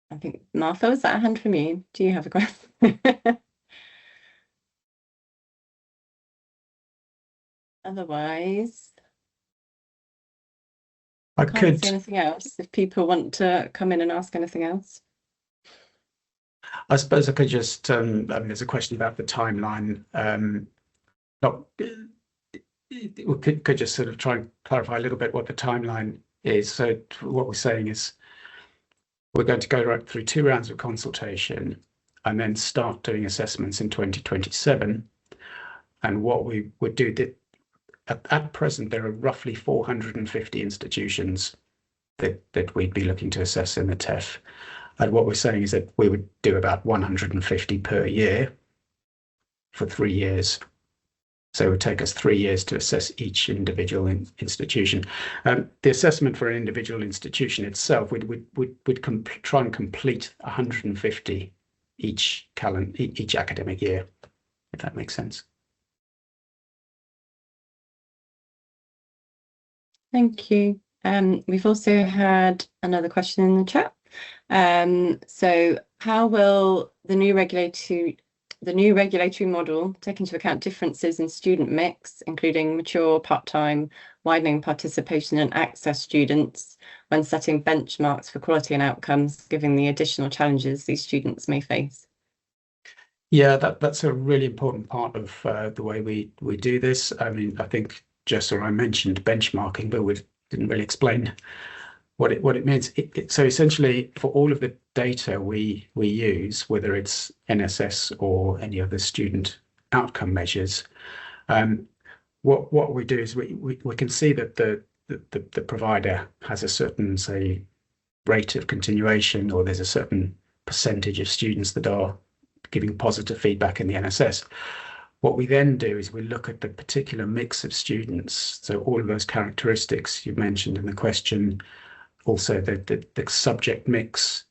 I think, Martha, was that a hand from you? Do you have a question? Otherwise, I can't could see anything else. If people want to come in and ask anything else. I suppose I could just, I mean, there's a question about the timeline. We could just sort of try and clarify a little bit what the timeline is. So what we're saying is we're going to go right through 2 rounds of consultation and then start doing assessments in 2027. And what we would do, at present, there are roughly 450 institutions that we'd be looking to assess in the TEF. And what we're saying is that we would do about 150 per year for 3 years. So it would take us 3 years to assess each individual institution. The assessment for an individual institution itself, we'd try and complete 150 each academic year, if that makes sense. Thank you. We've also had another question in the chat. So how will the new regulatory model take into account differences in student mix, including mature, part-time, widening participation and access students, when setting benchmarks for quality and outcomes, given the additional challenges these students may face? Yeah, that's a really important part of the way we do this. I mean, I think Jess or I mentioned benchmarking, but we didn't really explain what it means. So essentially, for all of the data we use, whether it's NSS or any other student outcome measures, what we do is we can see that the provider has a certain, say, rate of continuation, or there's a certain percentage of students that are giving positive feedback in the NSS. What we then do is we look at the particular mix of students. So all of those characteristics you mentioned in the question, also the subject mix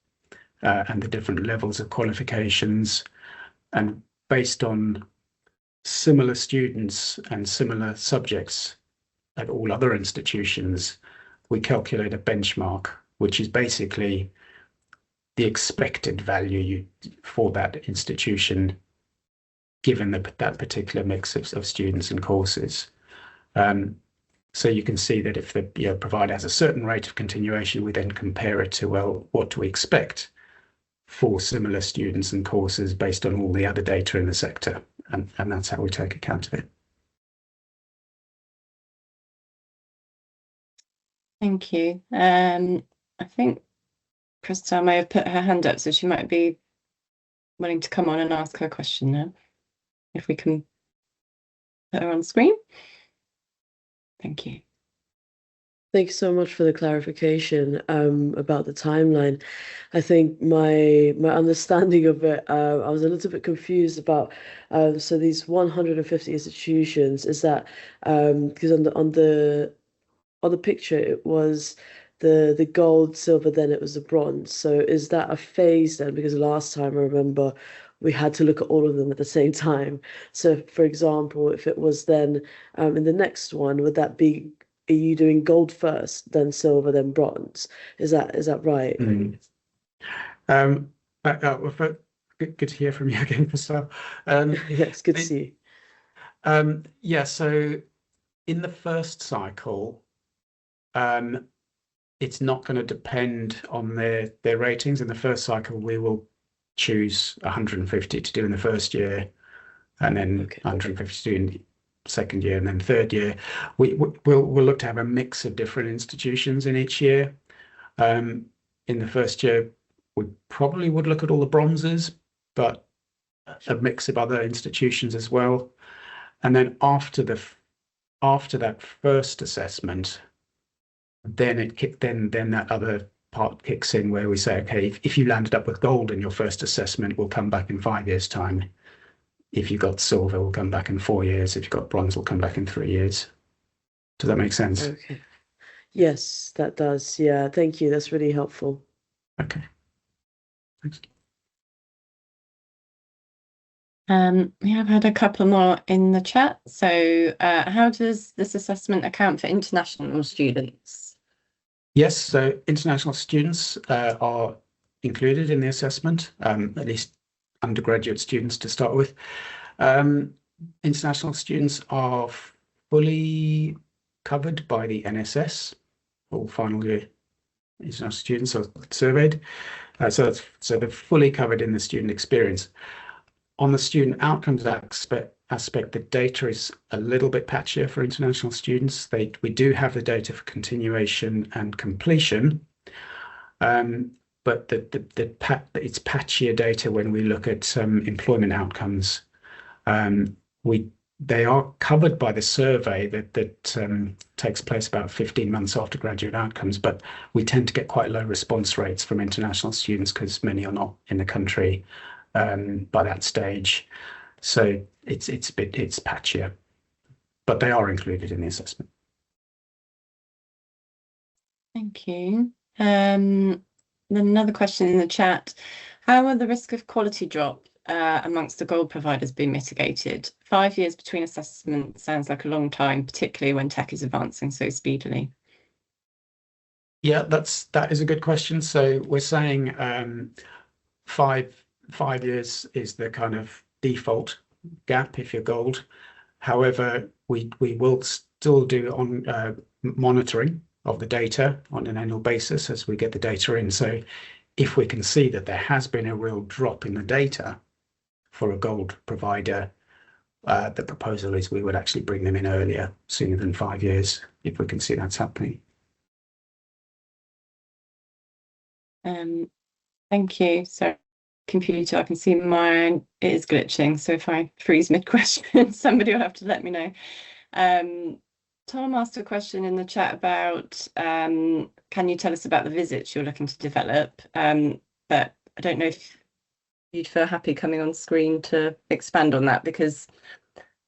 and the different levels of qualifications. And based on similar students and similar subjects at all other institutions, we calculate a benchmark, which is basically the expected value for that institution, given that particular mix of students and courses. So you can see that if the provider has a certain rate of continuation, we then compare it to, well, what do we expect for similar students and courses based on all the other data in the sector? And that's how we take account of it. Thank you. I think Christelle may have put her hand up, so she might be willing to come on and ask her question now. If we can put her on screen. Thank you. Thanks so much for the clarification about the timeline. I think my understanding of it, I was a little bit confused about. So these 150 institutions, is that because on the picture it was the gold, silver, then it was the bronze. So is that a phase then? Because last time I remember we had to look at all of them at the same time. So for example, if it was then in the next one, would that be, are you doing gold first, then silver, then bronze? Is that right? Good to hear from you again, Christelle. Yes, good to see you. Yeah, so in the first cycle, it's not going to depend on their ratings. In the first cycle, we will choose 150 to do in the first year, and then 150 to do in the second year, and then third year. We'll look to have a mix of different institutions in each year. In the first year, we probably would look at all the bronzes, but a mix of other institutions as well. And then after that first assessment, then that other part kicks in where we say, okay, if you landed up with gold in your first assessment, we'll come back in 5 years' time. If you got silver, we'll come back in 4 years. If you got bronze, we'll come back in 3 years. Does that make sense? Okay. Yes, that does. Yeah, thank you. That's really helpful. Okay. Thanks. We have had a couple more in the chat. So how does this assessment account for international students? Yes, so international students are included in the assessment, at least undergraduate students to start with. International students are fully covered by the NSS, all final year international students are surveyed. So they're fully covered in the student experience. On the student outcomes aspect, the data is a little bit patchier for international students. We do have the data for continuation and completion, but it's patchier data when we look at employment outcomes. They are covered by the survey that takes place about 15 months after graduate outcomes, but we tend to get quite low response rates from international students because many are not in the country by that stage. So it's patchier, but they are included in the assessment. Thank you. Then another question in the chat. How will the risk of quality drop amongst the gold providers be mitigated? 5 years between assessments sounds like a long time, particularly when tech is advancing so speedily. Yeah, that is a good question. So we're saying 5 years is the kind of default gap if you're gold. However, we will still do on monitoring of the data on an annual basis as we get the data in. So if we can see that there has been a real drop in the data for a gold provider, the proposal is we would actually bring them in earlier, sooner than 5 years, if we can see that's happening. Thank you. So computer, I can see mine is glitching. So if I freeze mid-question, somebody will have to let me know. Tom asked a question in the chat about can you tell us about the visits you're looking to develop? But I don't know if you'd feel happy coming on screen to expand on that, because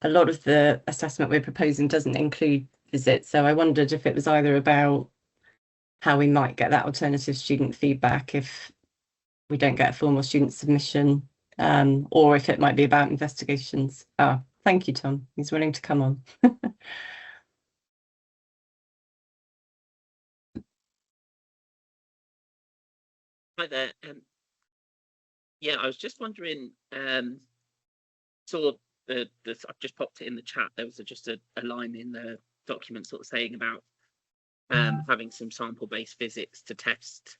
a lot of the assessment we're proposing doesn't include visits. So I wondered if it was either about how we might get that alternative student feedback if we don't get a formal student submission, or if it might be about investigations. Oh, thank you, Tom. He's willing to come on. Hi there. Yeah, I was just wondering, saw I've just popped it in the chat. There was just a line in the document sort of saying about having some sample-based visits to test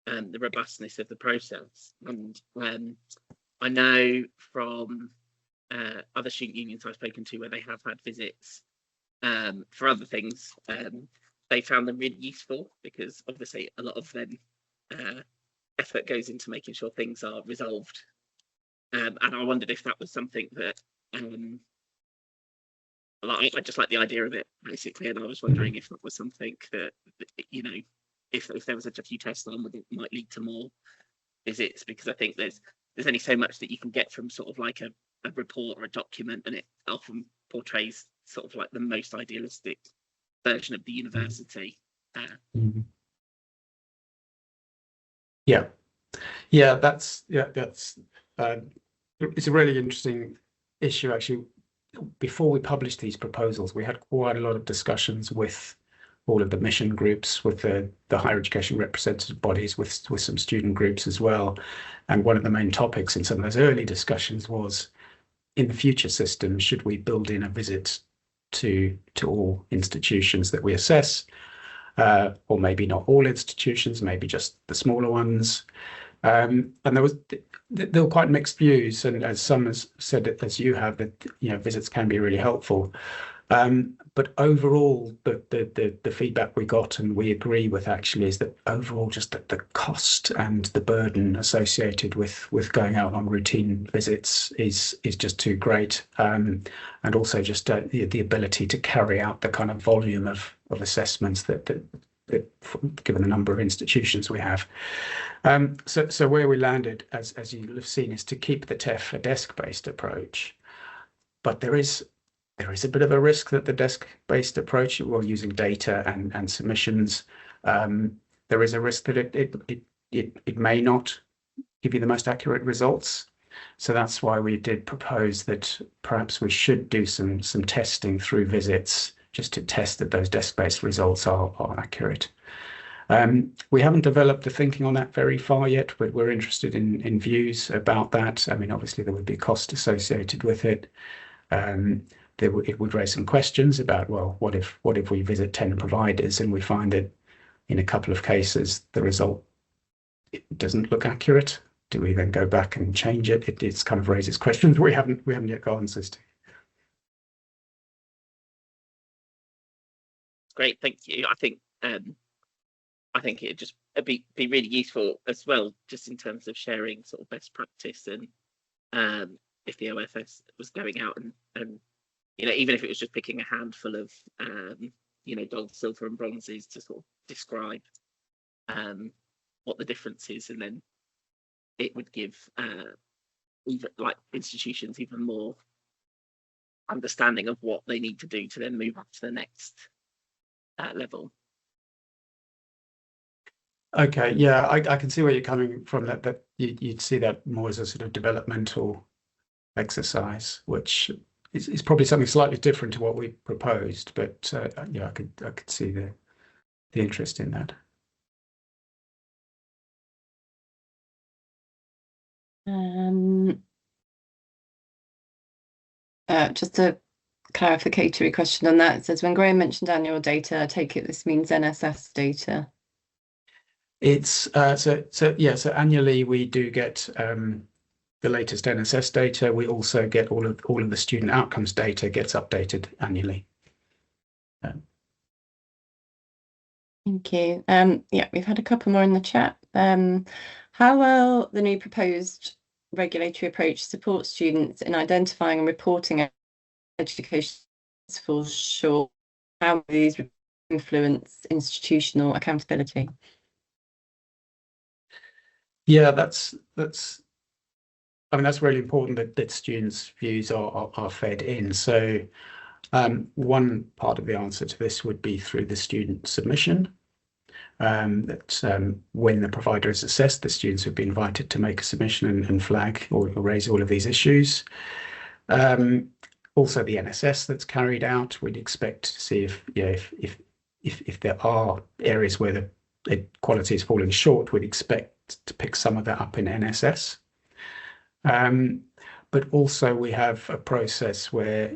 the robustness of the process. And I know from other student unions I've spoken to where they have had visits for other things, they found them really useful because obviously a lot of them effort goes into making sure things are resolved. And I wondered if that was something that I just like the idea of it basically, and I was wondering if that was something that, you know, if there was just a few tests on, it might lead to more visits, because I think there's only so much that you can get from sort of like a report or a document, and it often portrays sort of like the most idealistic version of the university. It's a really interesting issue actually. Before we published these proposals, we had quite a lot of discussions with all of the mission groups, with the higher education representative bodies, with some student groups as well. And one of the main topics in some of those early discussions was, in the future system, should we build in a visit to all institutions that we assess? or maybe not all institutions, maybe just the smaller ones. And there were quite mixed views, and as some has said, as you have, that visits can be really helpful. But overall, the feedback we got, and we agree with actually, is that overall just the cost and the burden associated with going out on routine visits is just too great, and also just the ability to carry out the kind of volume of assessments that given the number of institutions we have. So where we landed, as you'll have seen, is to keep the TEF a desk-based approach, but there is a bit of a risk that the desk-based approach, while using data and submissions, there is a risk that it may not give you the most accurate results. So that's why we did propose that perhaps we should do some testing through visits, just to test that those desk-based results are accurate. We haven't developed the thinking on that very far yet, but we're interested in views about that. I mean, obviously there would be cost associated with it. It would raise some questions about, well, what if we visit 10 providers and we find that in a couple of cases the result doesn't look accurate? Do we then go back and change it? It kind of raises questions we haven't yet got answers to. Great, thank you. I think it'd be really useful as well, just in terms of sharing sort of best practice, and if the OfS was going out and even if it was just picking a handful of gold, silver, and bronzes to sort of describe what the difference is, and then it would give even like institutions even more understanding of what they need to do to then move up to the next level. Okay, yeah, I can see where you're coming from. That you'd see that more as a sort of developmental exercise, which is probably something slightly different to what we proposed. But yeah, I could see the interest in that. Just a clarificatory question on that. It says, when Graham mentioned annual data, I take it this means NSS data. It's so annually we do get the latest NSS data. We also get all of the student outcomes data gets updated annually. Thank you. Yeah, we've had a couple more in the chat. How will the new proposed regulatory approach support students in identifying and reporting education falls short? How will these influence institutional accountability? Yeah, that's I mean, that's really important that students' views are fed in. So one part of the answer to this would be through the student submission. When the provider is assessed, the students would be invited to make a submission and flag or raise all of these issues. Also, the NSS that's carried out, we'd expect to see if there are areas where the quality is falling short, we'd expect to pick some of that up in NSS. But also we have a process where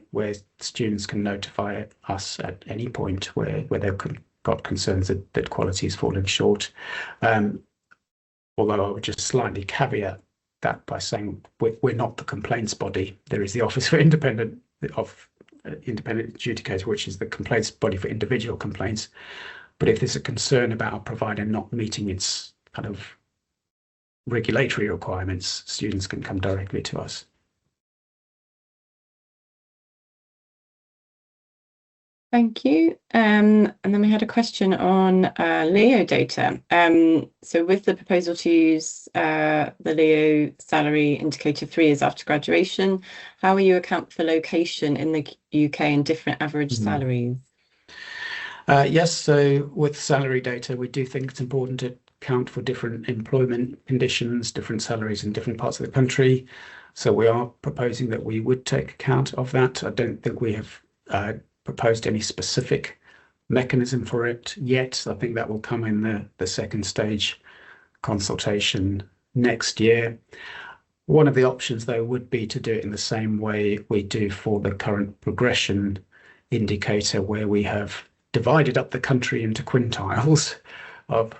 students can notify us at any point where they've got concerns that quality is falling short. Although I would just slightly caveat that by saying we're not the complaints body. There is the Office for Independent Adjudicator, which is the complaints body for individual complaints. But if there's a concern about a provider not meeting its kind of regulatory requirements, students can come directly to us. Thank you. And then we had a question on Leo data. So with the proposal to use the Leo salary indicator 3 years after graduation, how will you account for location in the UK and different average salaries? Yes, so with salary data, we do think it's important to account for different employment conditions, different salaries in different parts of the country. So we are proposing that we would take account of that. I don't think we have proposed any specific mechanism for it yet. I think that will come in the second stage consultation next year. One of the options, though, would be to do it in the same way we do for the current progression indicator, where we have divided up the country into quintiles of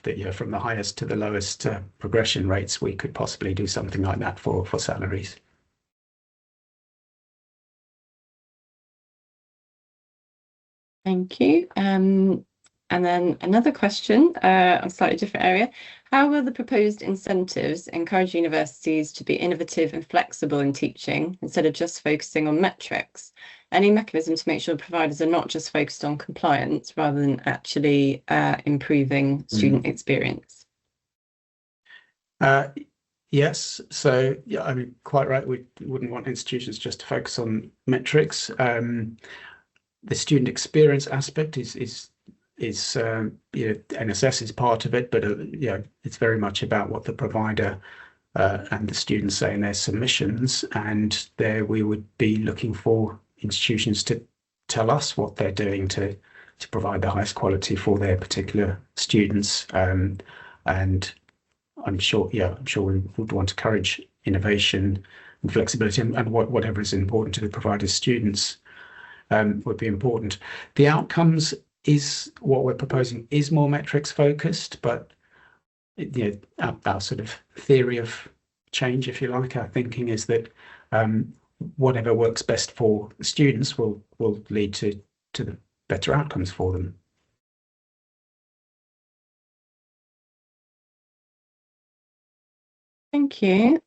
the from the highest to the lowest progression rates, we could possibly do something like that for salaries. Thank you. And then another question on a slightly different area. How will the proposed incentives encourage universities to be innovative and flexible in teaching instead of just focusing on metrics? Any mechanism to make sure providers are not just focused on compliance rather than actually improving student experience? Yes, so yeah, I mean, quite right. We wouldn't want institutions just to focus on metrics. The student experience aspect is NSS is part of it, but it's very much about what the provider and the students say in their submissions, and there we would be looking for institutions to tell us what they're doing to provide the highest quality for their particular students, and I'm sure we would want to encourage innovation and flexibility, and whatever is important to the provider's students would be important. The outcomes is what we're proposing is more metrics focused, but our sort of theory of change, if you like, our thinking is that whatever works best for students will lead to the better outcomes for them. Thank you.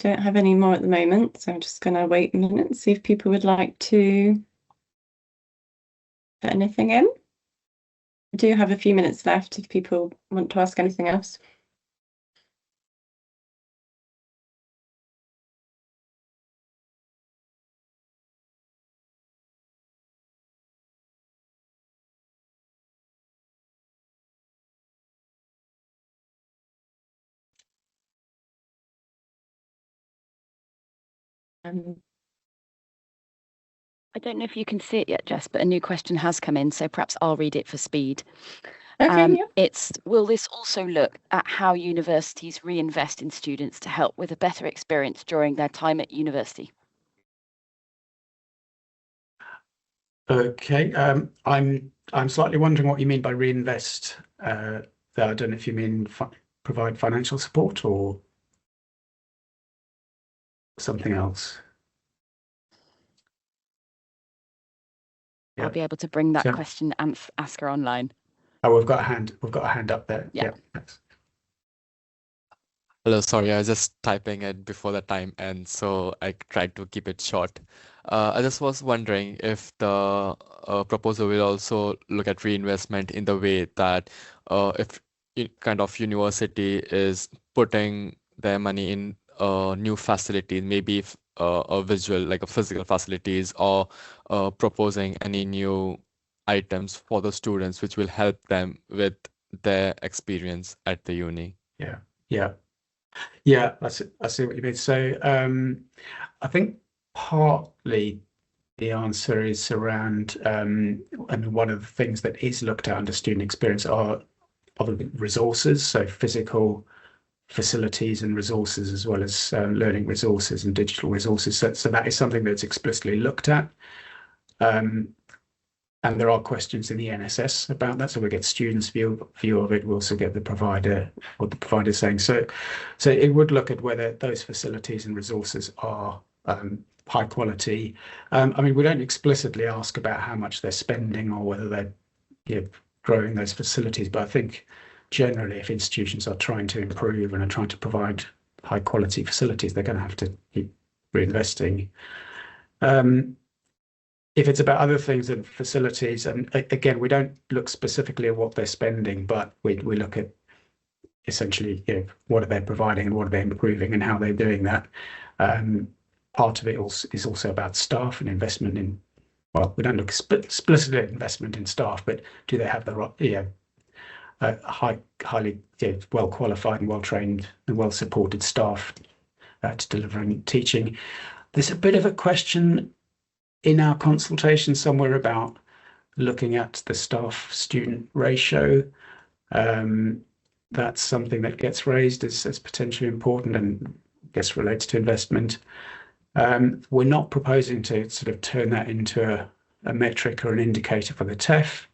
Don't have any more at the moment, so I'm just going to wait a minute and see if people would like to put anything in. I do have a few minutes left if people want to ask anything else. I don't know if you can see it yet, Jess, but a new question has come in, so perhaps I'll read it for speed. Okay, yeah. It's, will this also look at how universities reinvest in students to help with a better experience during their time at university? Okay, I'm slightly wondering what you mean by reinvest. I don't know if you mean provide financial support or something else. I'll be able to bring that question and ask her online. Oh, we've got a hand up there. Yeah. Hello, sorry, I was just typing it before the time ends, so I tried to keep it short. I just was wondering if the proposal will also look at reinvestment in the way that if kind of university is putting their money in new facilities, maybe if, a visual, like a physical facilities, or proposing any new items for the students which will help them with their experience at the uni. Yeah, I see what you mean. So I think partly the answer is around, I mean, one of the things that is looked at under student experience are the resources, so physical facilities and resources, as well as learning resources and digital resources. So that is something that's explicitly looked at. And there are questions in the NSS about that. So we get students' view of it. We also get the provider, what the provider is saying. So it would look at whether those facilities and resources are high quality. I mean, we don't explicitly ask about how much they're spending or whether they're growing those facilities. But I think generally, if institutions are trying to improve and are trying to provide high quality facilities, they're going to have to keep reinvesting. If it's about other things and facilities, and again, we don't look specifically at what they're spending, but we look at essentially, what are they providing and what are they improving and how they're doing that. Part of it is also about staff and investment in, well, we don't look explicitly at investment in staff, but do they have the right, highly well qualified and well trained and well supported staff to delivering teaching. There's a bit of a question in our consultation somewhere about looking at the staff student ratio. That's something that gets raised as potentially important and gets related to investment. We're not proposing to sort of turn that into a metric or an indicator for the TEF,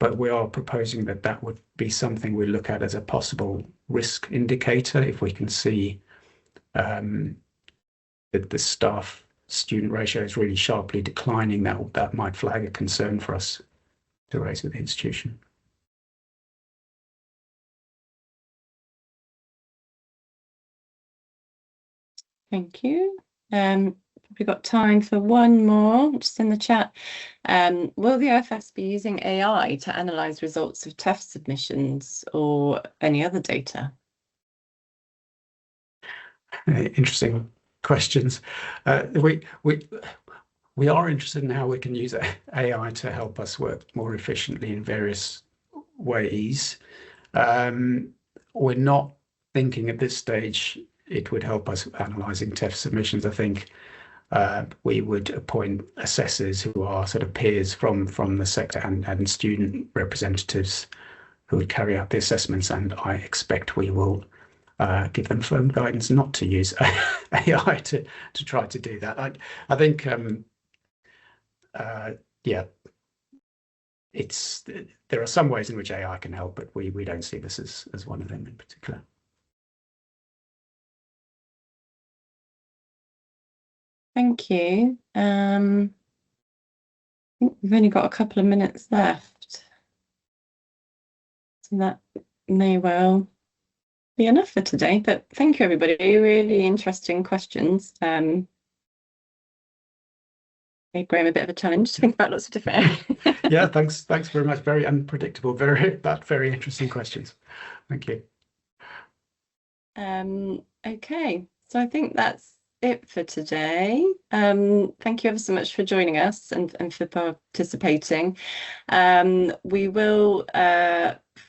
but we are proposing that that would be something we look at as a possible risk indicator. If we can see that the staff student ratio is really sharply declining, that might flag a concern for us to raise with the institution. Thank you. We've got time for one more, just in the chat. Will the OfS be using AI to analyse results of TEF submissions or any other data? Interesting questions. We are interested in how we can use AI to help us work more efficiently in various ways. We're not thinking at this stage it would help us analysing TEF submissions. I think we would appoint assessors who are sort of peers from the sector and student representatives who would carry out the assessments, and I expect we will give them firm guidance not to use AI to try to do that. I think yeah, there are some ways in which AI can help, but we don't see this as one of them in particular. Thank you. I think we've only got a couple of minutes left, so that may well be enough for today. But thank you, everybody. Really interesting questions. Gave Graham a bit of a challenge to think about lots of different areas. Yeah, thanks very much. Very unpredictable, very interesting questions. Thank you. Okay, so I think that's it for today. Thank you ever so much for joining us and for participating. We will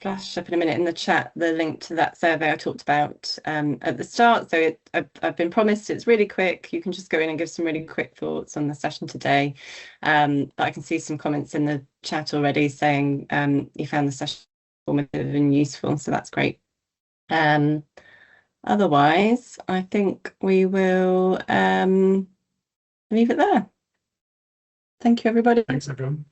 flash up in a minute in the chat the link to that survey I talked about at the start. So I've been promised it's really quick. You can just go in and give some really quick thoughts on the session today. But I can see some comments in the chat already saying you found the session informative and useful, so that's great. Otherwise, I think we will leave it there. Thank you, everybody. Thanks, everyone.